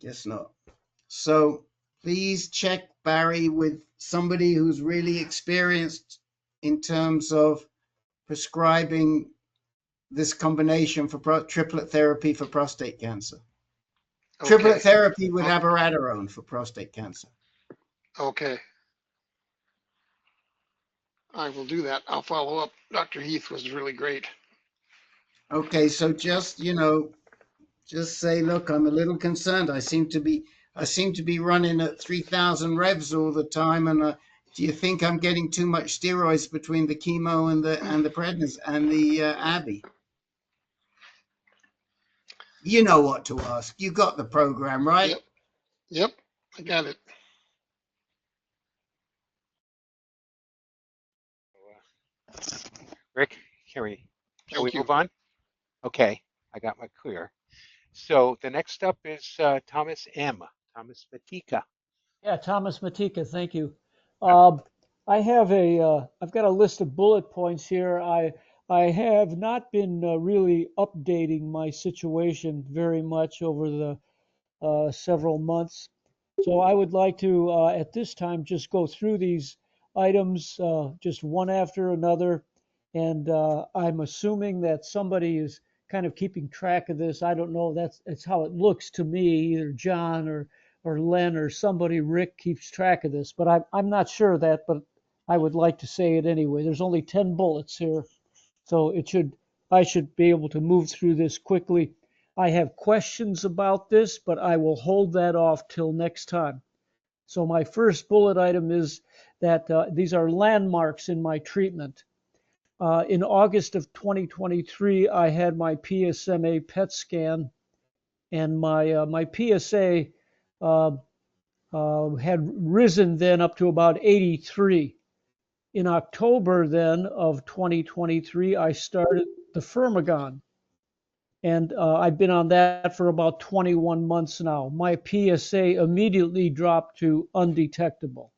Guess not. So please check, Barry, with somebody who's really experienced in terms of prescribing this combination for triplet therapy for prostate cancer. Okay. Triplet therapy with abiraterone for prostate cancer. Okay. I will do that. I'll follow up. Dr. Heath was really great. Okay, so just say, look, I'm a little concerned. I seem to be running at 3,000 revs all the time, and do you think I'm getting too much steroids between the chemo and the prednis and the Abby? You know what to ask. You got the program, right? Yep. I got it. Rick, shall we Thank you. move on? Okay, I got my clear. So the next up is Thomas M. Thomas Matika. Yeah, Thomas Matika, thank you. I have I've got a list of bullet points here. I have not been really updating my situation very much over the several months. So I would like to, at this time, just go through these items just one after another. And I'm assuming that somebody is kind of keeping track of this. I don't know. That's how it looks to me. Either John or Len or somebody, Rick, keeps track of this. But I'm not sure of that, but I would like to say it anyway. There's only 10 bullets here, so I should be able to move through this quickly. I have questions about this, but I will hold that off till next time. So my first bullet item is that these are landmarks in my treatment. In August of 2023, I had my PSMA PET scan, and my PSA had risen then up to about 83. In October then of 2023, I started the Firmagon. And I've been on that for about 21 months now. My PSA immediately dropped to undetectable.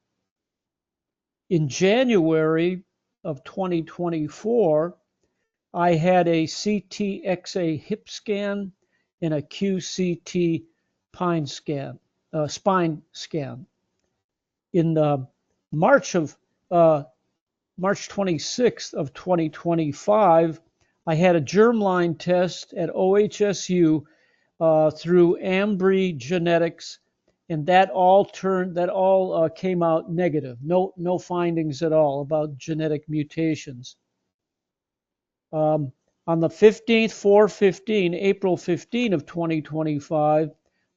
In January of 2024, I had a CTXA hip scan and a QCT spine scan. In March 26th of 2025, I had a germline test at OHSU through Ambry Genetics, and that all came out negative. No findings at all about genetic mutations. On the 15th, April 15 of 2025,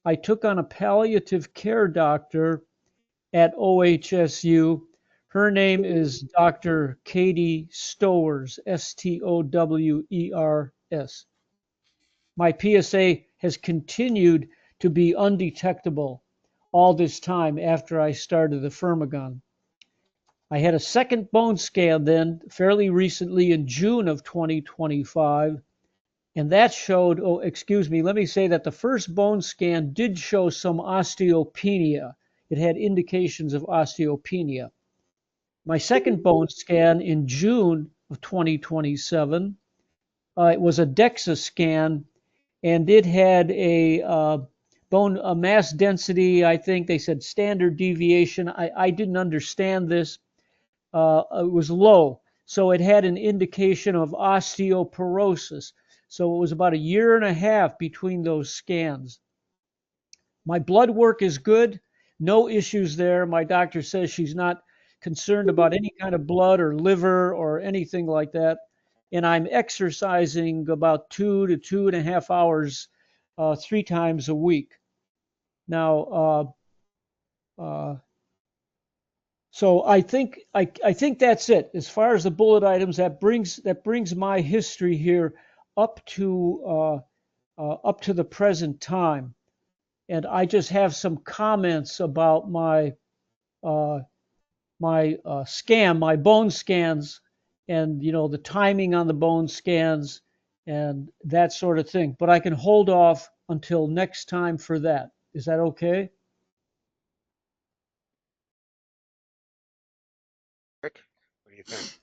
I took on a palliative care doctor at OHSU. Her name is Dr. Katie Stowers, Stowers. My PSA has continued to be undetectable all this time after I started the Firmagon. I had a second bone scan then fairly recently in June of 2025, and that showed, let me say that the first bone scan did show some osteopenia. It had indications of osteopenia. My second bone scan in June of 2027, it was a DEXA scan, and it had a mass density, I think they said standard deviation. I didn't understand this. It was low, so it had an indication of osteoporosis. So it was about 1.5 years between those scans. My blood work is good. No issues there. My doctor says she's not concerned about any kind of blood or liver or anything like that. And I'm exercising about 2 to 2.5 hours 3 times a week. Now, so I think that's it. As far as the bullet items, that brings my history here up to the present time. And I just have some comments about my my bone scans, and the timing on the bone scans and that sort of thing. But I can hold off until next time for that. Is that okay? Rick, what do you think?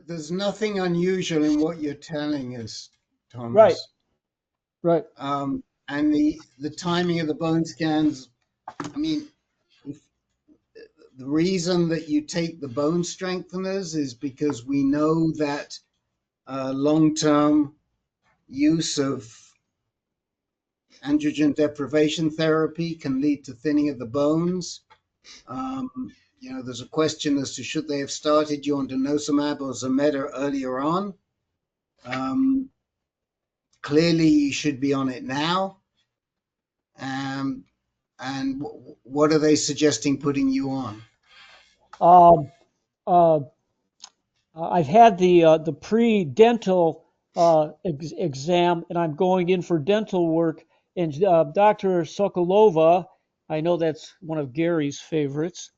There's nothing unusual in what you're telling us, Thomas. Right. And the timing of the bone scans, I mean, the reason that you take the bone strengtheners is because we know that long-term use of androgen deprivation therapy can lead to thinning of the bones. There's a question as to should they have started you on denosumab or Zometa earlier on. Clearly, you should be on it now. And what are they suggesting putting you on? I've had the pre-dental exam, and I'm going in for dental work. And Dr. Sokolova I know that's one of Gary's favorites.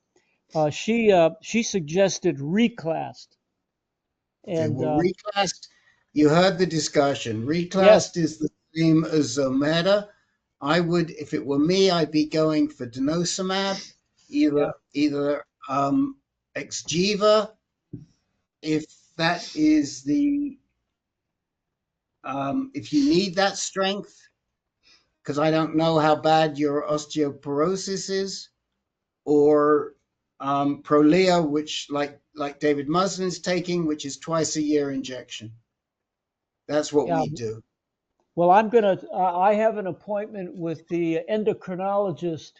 She suggested reclassed, Okay, and well, reclassed, you heard the discussion. yes, Reclassed is the same as Zometa. I would, if it were me, I'd be going for denosumab, yeah, either Xgeva, if that is the if you need that strength, because I don't know how bad your osteoporosis is, or Prolia, which like David Muslin's taking, which is twice a year injection. That's what yeah. we do. Well, I have an appointment with the endocrinologist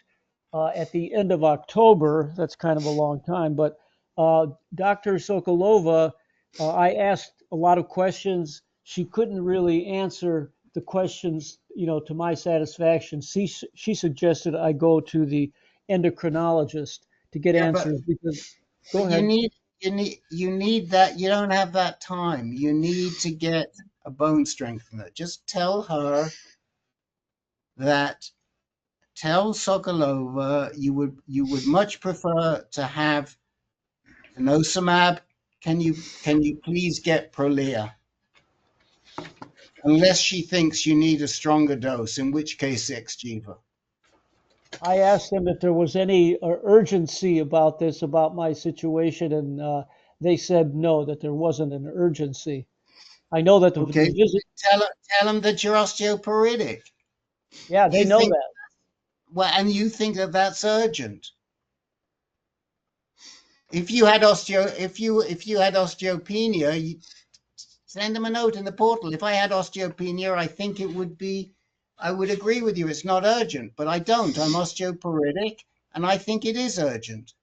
at the end of October. That's kind of a long time, but Dr. Sokolova, I asked a lot of questions. She couldn't really answer the questions, to my satisfaction. She suggested I go to the endocrinologist to get Yeah, but answers because, go but you ahead. need you need that. You don't have that time. You need to get a bone strengthener. Just tell her that. Tell Sokolova you would much prefer to have denosumab. Can you please get Prolia? Unless she thinks you need a stronger dose, in which case Xgeva. I asked them if there was any urgency about this, about my situation, and they said no, that there wasn't an urgency. I know that the Okay, visit, tell them that you're osteoporotic. yeah, they You know think that. well, and you think that that's urgent. If you had osteopenia, you send them a note in the portal. If I had osteopenia, I think it would be. I would agree with you. It's not urgent, but I don't. I'm osteoporotic, and I think it is urgent.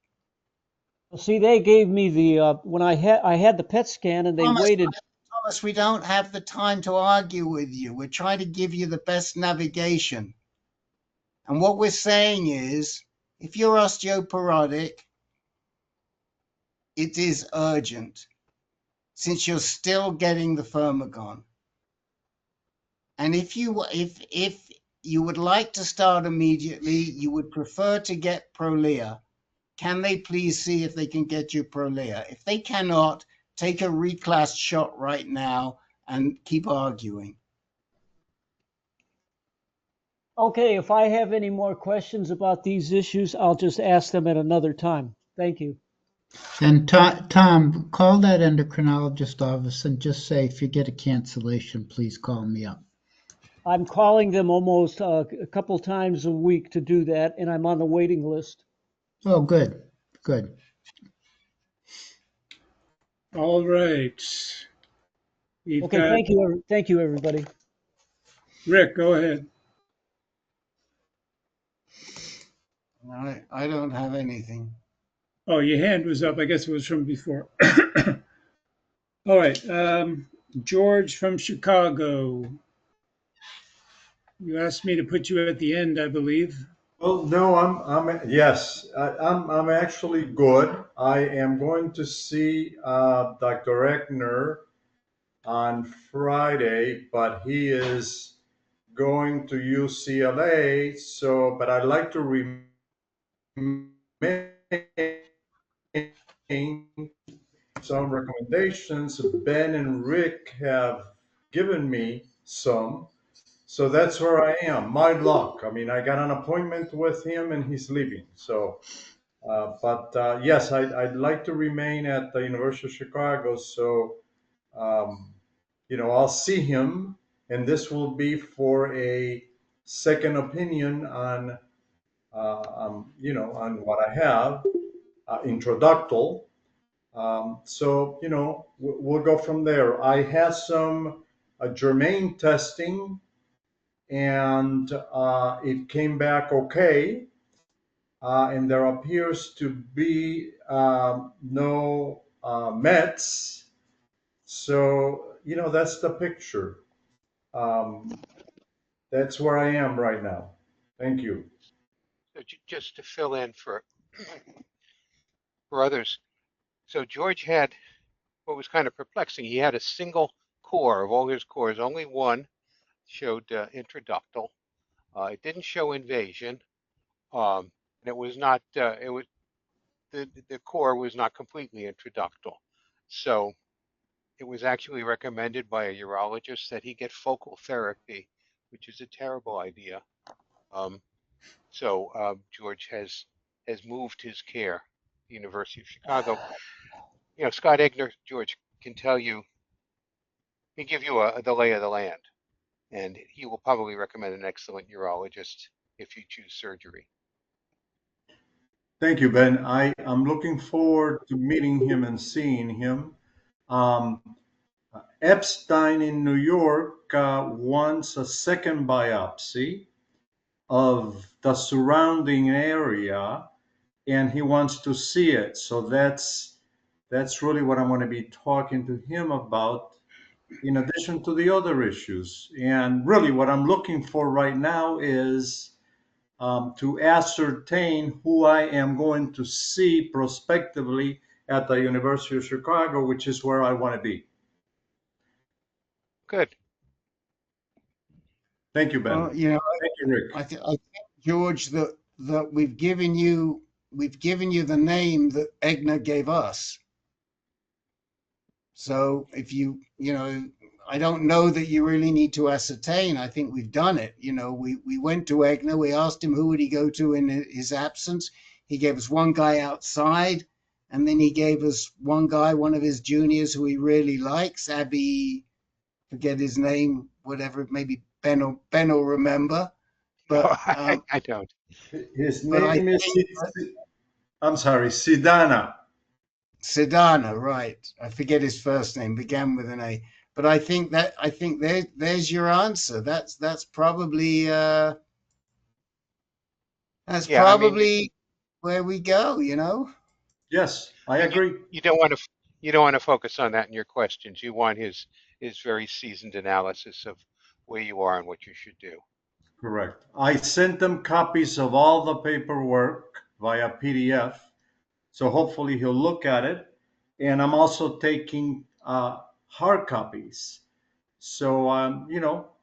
See, they gave me the when I had the PET scan, and they Thomas, waited. Thomas, we don't have the time to argue with you. We're trying to give you the best navigation. And what we're saying is, if you're osteoporotic, it is urgent since you're still getting the Firmagon. And if you would like to start immediately, you would prefer to get Prolia. Can they please see if they can get you Prolia? If they cannot, take a reclass shot right now and keep arguing. Okay, if I have any more questions about these issues, I'll just ask them at another time. Thank you. Then Tom, call that endocrinologist office and just say, if you get a cancellation, please call me up. I'm calling them almost a couple times a week to do that, and I'm on the waiting list. Oh, good, good. All right. We've Okay, got thank you, everybody. Rick, go ahead. I don't have anything. Oh, your hand was up. I guess it was from before. All right. George from Chicago. You asked me to put you at the end, I believe. Well, no, yes, I'm actually good. I am going to see Dr. Eckner on Friday, but he is going to UCLA. So, but I'd like to remain some recommendations Ben and Rick have given me some. So that's where I am. My luck. I mean, I got an appointment with him and he's leaving. So, yes, I'd like to remain at the University of Chicago. So, I'll see him, and this will be for a second opinion on what I have, intraductal. So, we'll go from there. I had some germane testing, and it came back okay. And there appears to be no Mets. So, that's the picture. That's where I am right now. Thank you. So just to fill in for others, so George had what was kind of perplexing. He had a single core of all his cores, only one showed intraductal. It didn't show invasion. and it was not. It was the core was not completely intraductal, so it was actually recommended by a urologist that he get focal therapy, which is a terrible idea. Um, George has moved his care. The University of Chicago. You know, Scott Egner, George can tell you. He give you the lay of the land, and he will probably recommend an excellent urologist if you choose surgery. Thank you, Ben. I am looking forward to meeting him and seeing him. Um, Epstein in New York wants a second biopsy of the surrounding area, and he wants to see it. So that's really what I'm going to be talking to him about, in addition to the other issues. And really, what I'm looking for right now is to ascertain who I am going to see prospectively at the University of Chicago, which is where I want to be. Good. Thank you, Ben. Well, you know, Thank you, Rick. I think, George, that we've given you the name that Egner gave us. So if you know, I don't know that you really need to ascertain. I think we've done it. You know, we went to Egner. We asked him who would he go to in his absence. He gave us one guy outside, and then he gave us one guy, one of his juniors who he really likes, Abby, forget his name, whatever, maybe Ben will remember. But I don't. His but I name is, think I'm sorry, Sidana. Sedana, right? I forget his first name, began with an A. But I think there's your answer. That's probably Yeah, I mean, where we go. You know. Yes, I and agree. you don't want to focus on that in your questions. You want his very seasoned analysis of where you are and what you should do. Correct. I sent them copies of all the paperwork via PDF. So hopefully he'll look at it. And I'm also taking hard copies. So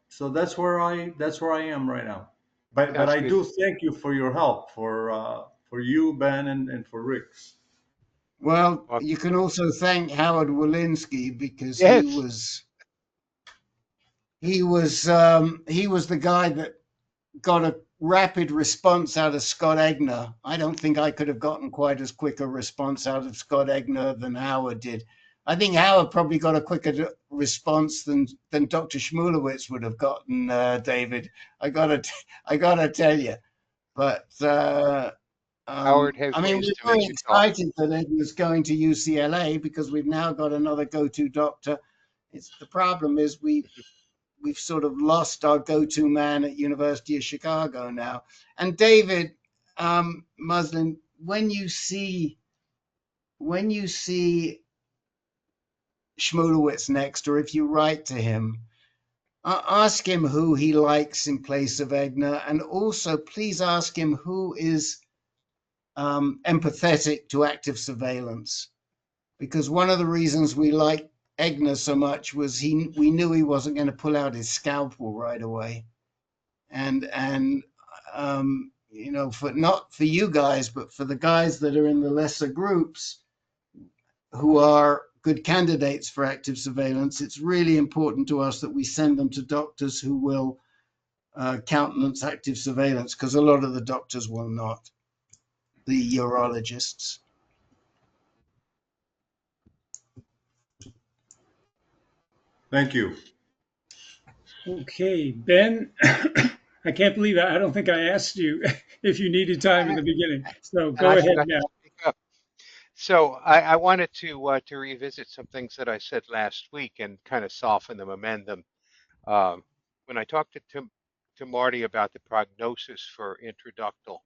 so that's where I am right now. But Sounds I good. do thank you for your help, for you, Ben, and for Rick's. Well, Well, you can also thank Howard Walensky because yes. he was the guy that got a rapid response out of Scott Egner. I don't think I could have gotten quite as quick a response out of Scott Egner than Howard did. I think Howard probably got a quicker response than Dr. Schmulowitz would have gotten, David. I gotta tell you. But Howard has I mean, ways to we're very make you talk. excited that Egner's going to UCLA because we've now got another go-to doctor. The problem is we've sort of lost our go-to man at University of Chicago now. And David, Muslin, when you see Schmulowitz next, or if you write to him, ask him who he likes in place of Egner, and also please ask him who is empathetic to active surveillance, because one of the reasons we like Egner so much was we knew he wasn't going to pull out his scalpel right away. And you know, not for you guys, but for the guys that are in the lesser groups who are good candidates for active surveillance, it's really important to us that we send them to doctors who will countenance active surveillance, because a lot of the doctors will not, the urologists. Thank you. Okay, Ben, I can't believe I don't think I asked you if you needed time in the beginning. So And go I ahead forgot to now. speak up. So I wanted to revisit some things that I said last week and kind of soften them, amend them. When I talked to Marty about the prognosis for intraductal,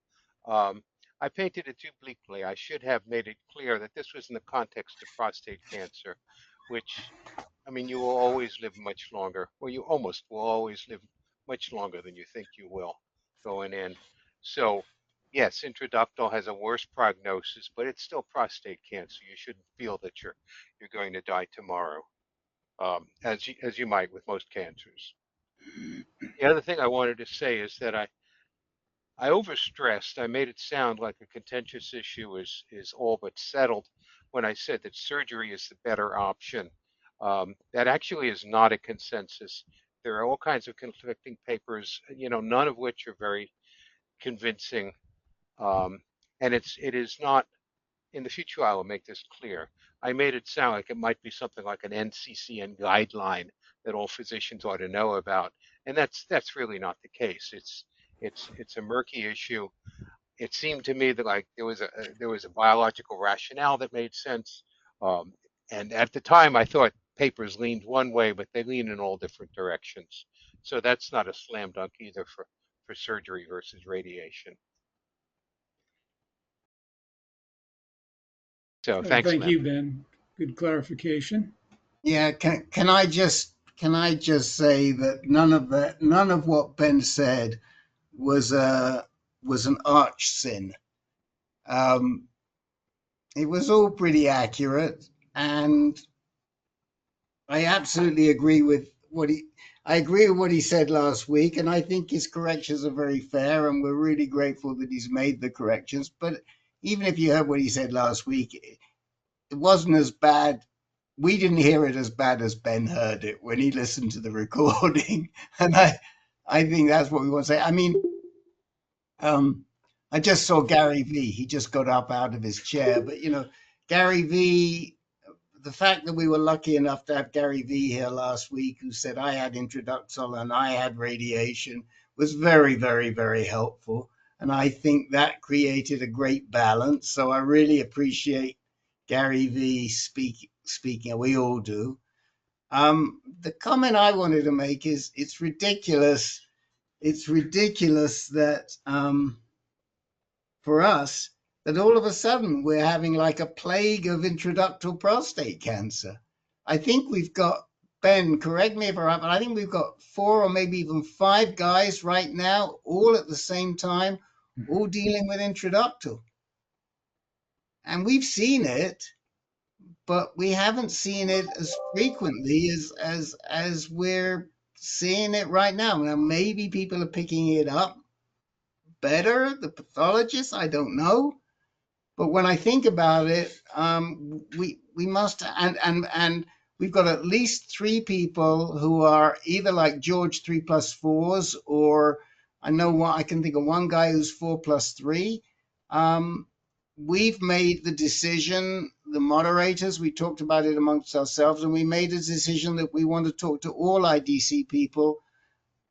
I painted it too bleakly. I should have made it clear that this was in the context of prostate cancer, which, I mean, you will always live much longer, or you almost will always live much longer than you think you will going in. So, yes, intraductal has a worse prognosis, but it's still prostate cancer. You shouldn't feel that you're going to die tomorrow, as you might with most cancers. The other thing I wanted to say is that I overstressed. I made it sound like a contentious issue is all but settled when I said that surgery is the better option. That actually is not a consensus. There are all kinds of conflicting papers, none of which are very convincing. Um, and it is not, in the future, I will make this clear. I made it sound like it might be something like an NCCN guideline that all physicians ought to know about. And that's really not the case. It's a murky issue. It seemed to me that like there was a biological rationale that made sense. Um, and at the time, I thought papers leaned one way, but they lean in all different directions. So that's not a slam dunk either for surgery versus radiation. So thanks, Thank Lynn. you, Ben. Good clarification. Yeah, can I just say that none of what Ben said was an arch sin. It was all pretty accurate, and I absolutely agree with what he said last week, and I think his corrections are very fair, and we're really grateful that he's made the corrections. But even if you heard what he said last week, it wasn't as bad. We didn't hear it as bad as Ben heard it when he listened to the recording, and I think that's what we want to say. I mean, I just saw Gary V. He just got up out of his chair, but Gary V. The fact that we were lucky enough to have Gary V here last week, who said I had intraductal and I had radiation, was very, very, very helpful. And I think that created a great balance. So I really appreciate Gary V speaking. We all do. The comment I wanted to make is it's ridiculous. It's ridiculous that for us, that all of a sudden we're having like a plague of intraductal prostate cancer. I think we've got, Ben, correct me if I'm wrong, but I think we've got 4 or maybe even 5 guys right now, all at the same time, all dealing with intraductal. And we've seen it, but we haven't seen it as frequently as we're seeing it right now. Now, maybe people are picking it up better, the pathologists, I don't know. But when I think about it, we must, and we've got at least 3 people who are either like George 3+4s, or I know I can think of one guy who's 4+3. We've made the decision, the moderators, we talked about it amongst ourselves, and we made a decision that we want to talk to all IDC people,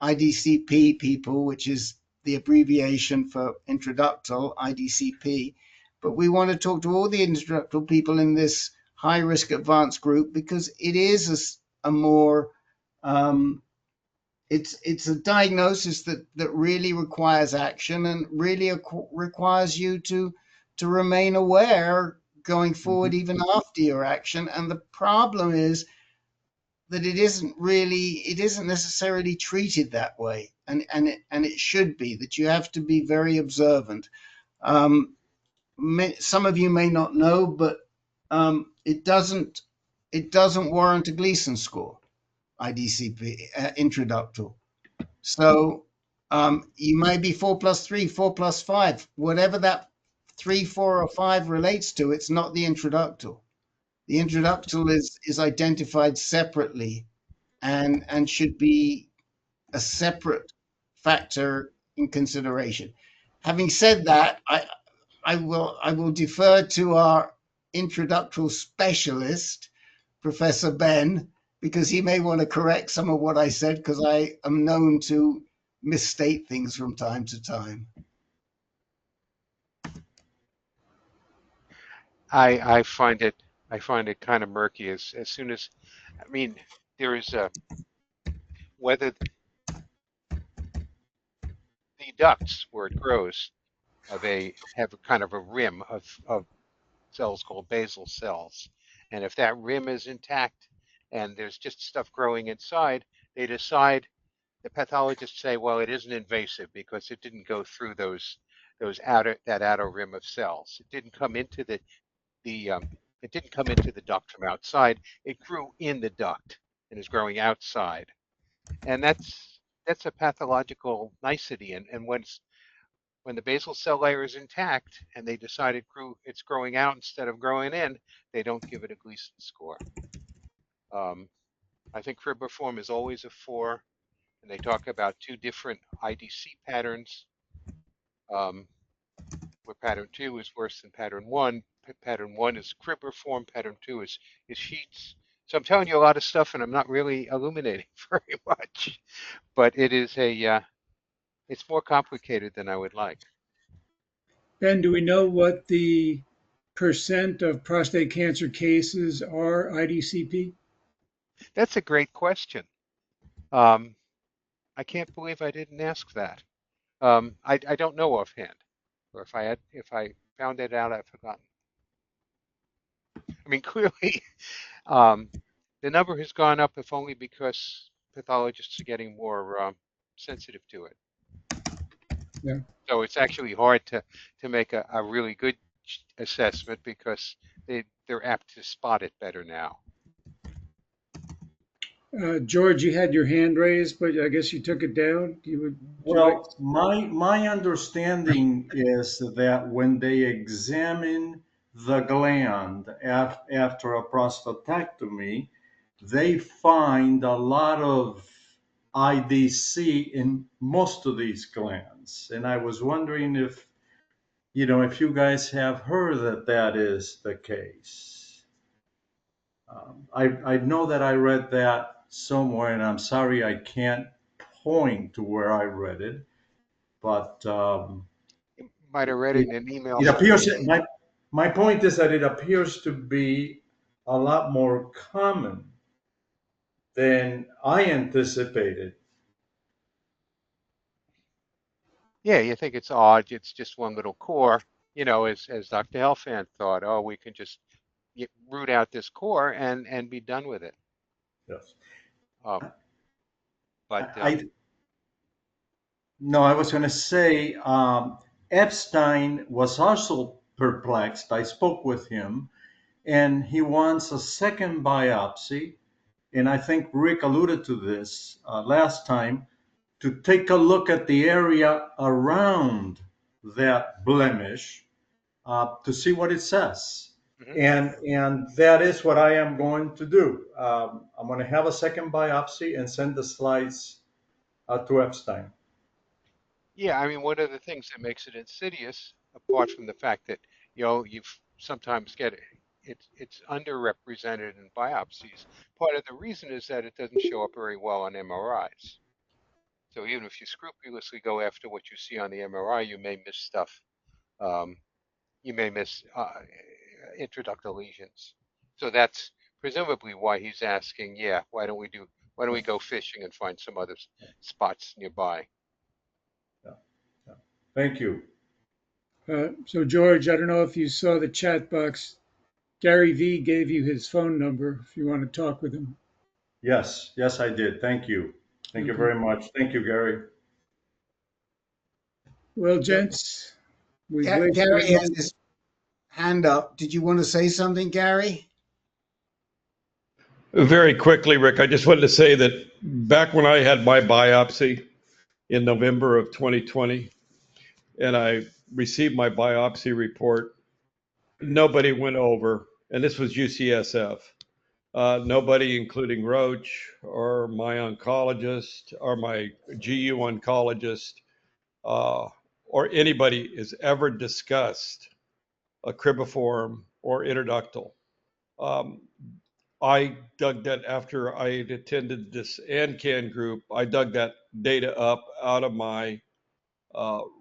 IDC-P people, which is the abbreviation for intraductal, IDC-P. But we want to talk to all the intraductal people in this high-risk advanced group because it is a more, it's a diagnosis that really requires action and really requires you to remain aware going forward, even after your action. And the problem is that it isn't necessarily treated that way, and it should be, that you have to be very observant. Some of you may not know, but it doesn't warrant a Gleason score, IDC-P, intraductal. So you may be 4+3, 4+5, whatever that 3, 4, or 5 relates to. It's not the intraductal. The intraductal is identified separately and should be a separate factor in consideration. Having said that, I will defer to our intraductal specialist, Professor Ben, because he may want to correct some of what I said, because I am known to misstate things from time to time. I find it kind of murky as soon as, I mean, there is whether the ducts where it grows have a kind of a rim of cells called basal cells, and if that rim is intact and there's just stuff growing inside, they decide, the pathologists say, well, it isn't invasive because it didn't go through that outer rim of cells. It didn't come into the duct from outside. It grew in the duct and is growing outside, and that's a pathological nicety. And when when the basal cell layer is intact and they decide it's growing out instead of growing in, they don't give it a Gleason score. I think cribriform is always a 4, and they talk about 2 different IDC patterns, where pattern 2 is worse than pattern 1. Pattern 1 is cribriform, pattern 2 is sheets. So I'm telling you a lot of stuff, and I'm not really illuminating very much, but it is it's more complicated than I would like. Ben, do we know what the percent of prostate cancer cases are IDC-P? That's a great question. I can't believe I didn't ask that. I don't know offhand, or if I found it out, I've forgotten. I mean, clearly, the number has gone up, if only because pathologists are getting more sensitive to it. Yeah. So it's actually hard to make a really good assessment because they're apt to spot it better now. George, you had your hand raised, but I guess you took it down. Well, my understanding is that when they examine the gland after a prostatectomy, they find a lot of IDC in most of these glands. And I was wondering if you guys have heard that is the case. I know that I read that somewhere, and I'm sorry I can't point to where I read it, but Might have read it in an email. it appears. My point is that it appears to be a lot more common than I anticipated. Yeah, you think it's odd. It's just one little core, as Dr. Helfand thought. Oh, we can just root out this core and be done with it. Yes. But no, I was going to say Epstein was also perplexed. I spoke with him, and he wants a second biopsy. And I think Rick alluded to this last time, to take a look at the area around that blemish to see what it says. And that is what I am going to do. I'm going to have a second biopsy and send the slides to Epstein. yeah, I mean, one of the things that makes it insidious, apart from the fact that you sometimes get it's underrepresented in biopsies. Part of the reason is that it doesn't show up very well on MRIs. So even if you scrupulously go after what you see on the MRI, you may miss stuff. You may miss intraductal lesions. So that's presumably why he's asking, why don't we go fishing and find some other spots nearby? Yeah. Thank you. So George, I don't know if you saw the chat box. Gary V gave you his phone number if you want to talk with him. Yes, I did. Thank you. Thank you very much. Thank you, Gary. Well, gents, Gary has his hand up. Did you want to say something, Gary? Very quickly, Rick, I just wanted to say that back when I had my biopsy in November of 2020, and I received my biopsy report, nobody went over, and this was UCSF, nobody, including Roche or my oncologist or my GU oncologist, or anybody has ever discussed a cribriform or intraductal. I dug that after I had attended this AnCan group. I dug that data up out of my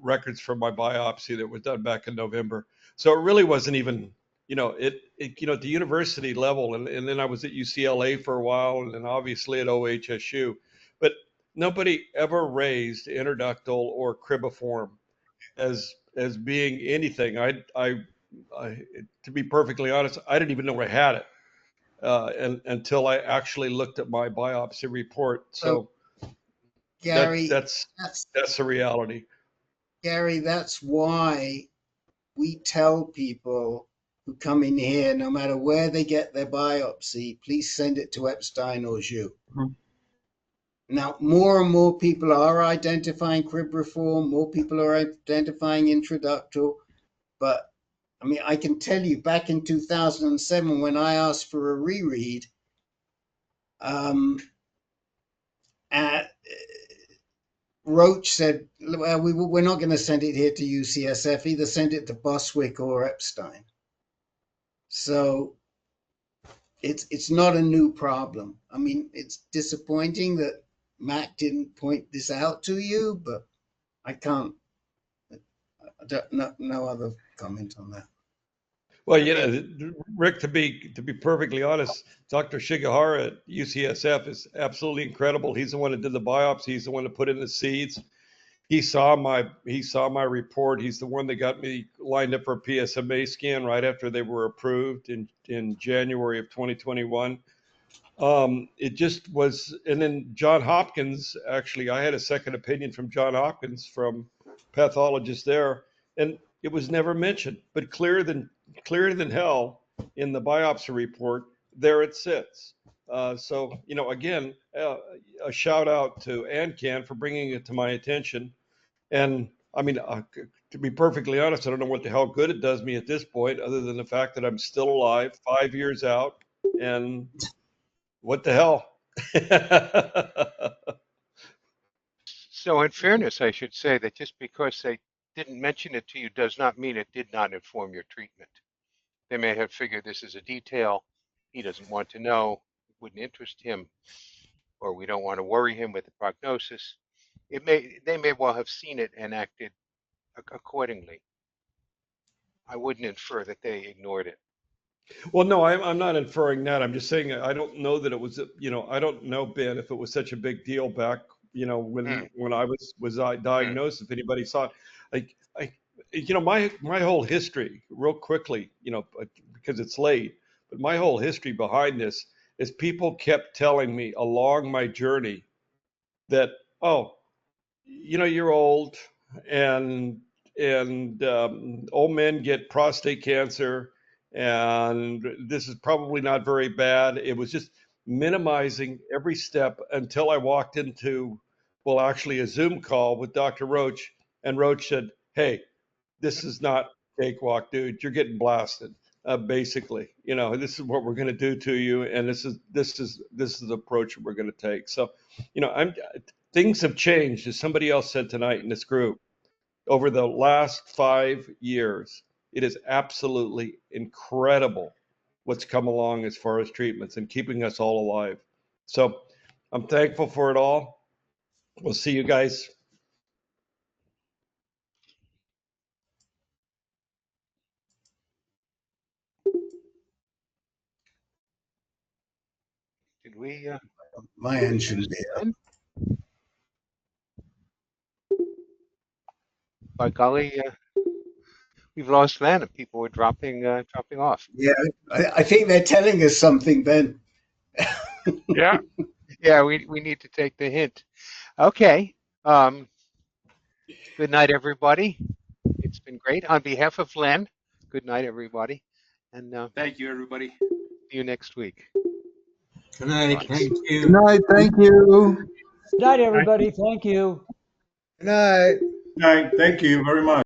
records from my biopsy that was done back in November. So it really wasn't even, at the university level. And then I was at UCLA for a while, and then obviously at OHSU. But nobody ever raised intraductal or cribriform as being anything. I to be perfectly honest, I didn't even know I had it. Until I actually looked at my biopsy report. So Gary, that's the reality. Gary, that's why we tell people who come in here, no matter where they get their biopsy, please send it to Epstein or Zhu. Now, more and more people are identifying cribriform, more people are identifying intraductal, but I mean, I can tell you back in 2007 when I asked for a reread, Roche said, well, we're not going to send it here to UCSF, either send it to Boswick or Epstein. So it's not a new problem. I mean, it's disappointing that Matt didn't point this out to you, but I don't, no other comment on that. Well, Rick, to be perfectly honest, Dr. Shigehara at UCSF is absolutely incredible. He's the one that did the biopsy. He's the one that put in the seeds. He saw my report. He's the one that got me lined up for a PSMA scan right after they were approved in January of 2021. It just was, and then John Hopkins, actually, I had a second opinion from John Hopkins, from pathologist there, and it was never mentioned, but clearer than hell in the biopsy report, there it sits. So, again, a shout out to AnCan for bringing it to my attention. And I mean, to be perfectly honest, I don't know what the hell good it does me at this point, other than the fact that I'm still alive 5 years out, and what the hell? So in fairness, I should say that just because they didn't mention it to you does not mean it did not inform your treatment. They may have figured this is a detail he doesn't want to know, wouldn't interest him, or we don't want to worry him with the prognosis. They may well have seen it and acted accordingly. I wouldn't infer that they ignored it. Well, no, I'm not inferring that. I'm just saying I don't know that it was, I don't know, Ben, if it was such a big deal back, when I was diagnosed, if anybody saw it. My whole history, real quickly, because it's late, but my whole history behind this is people kept telling me along my journey that, oh, you're old, and old men get prostate cancer, and this is probably not very bad. It was just minimizing every step until I walked into, well, actually a Zoom call with Dr. Roach, and Roach said, hey, this is not cakewalk, dude. You're getting blasted. Basically, this is what we're going to do to you, and this is the approach we're going to take. So, things have changed, as somebody else said tonight in this group, over the last 5 years. It is absolutely incredible what's come along as far as treatments and keeping us all alive. So I'm thankful for it all. We'll see you guys. Did we? My end shouldn't be up. By golly, we've lost Len, and people were dropping off. Yeah, I think they're telling us something, Ben. Yeah. Yeah, we need to take the hint. Okay. Good night, everybody. It's been great. On behalf of Len, good night, everybody. And thank you, everybody. See you next week. Good night. Thank you. Good night. Thank you. Good night, everybody. Thank you. Good night. Good night. Thank you very much.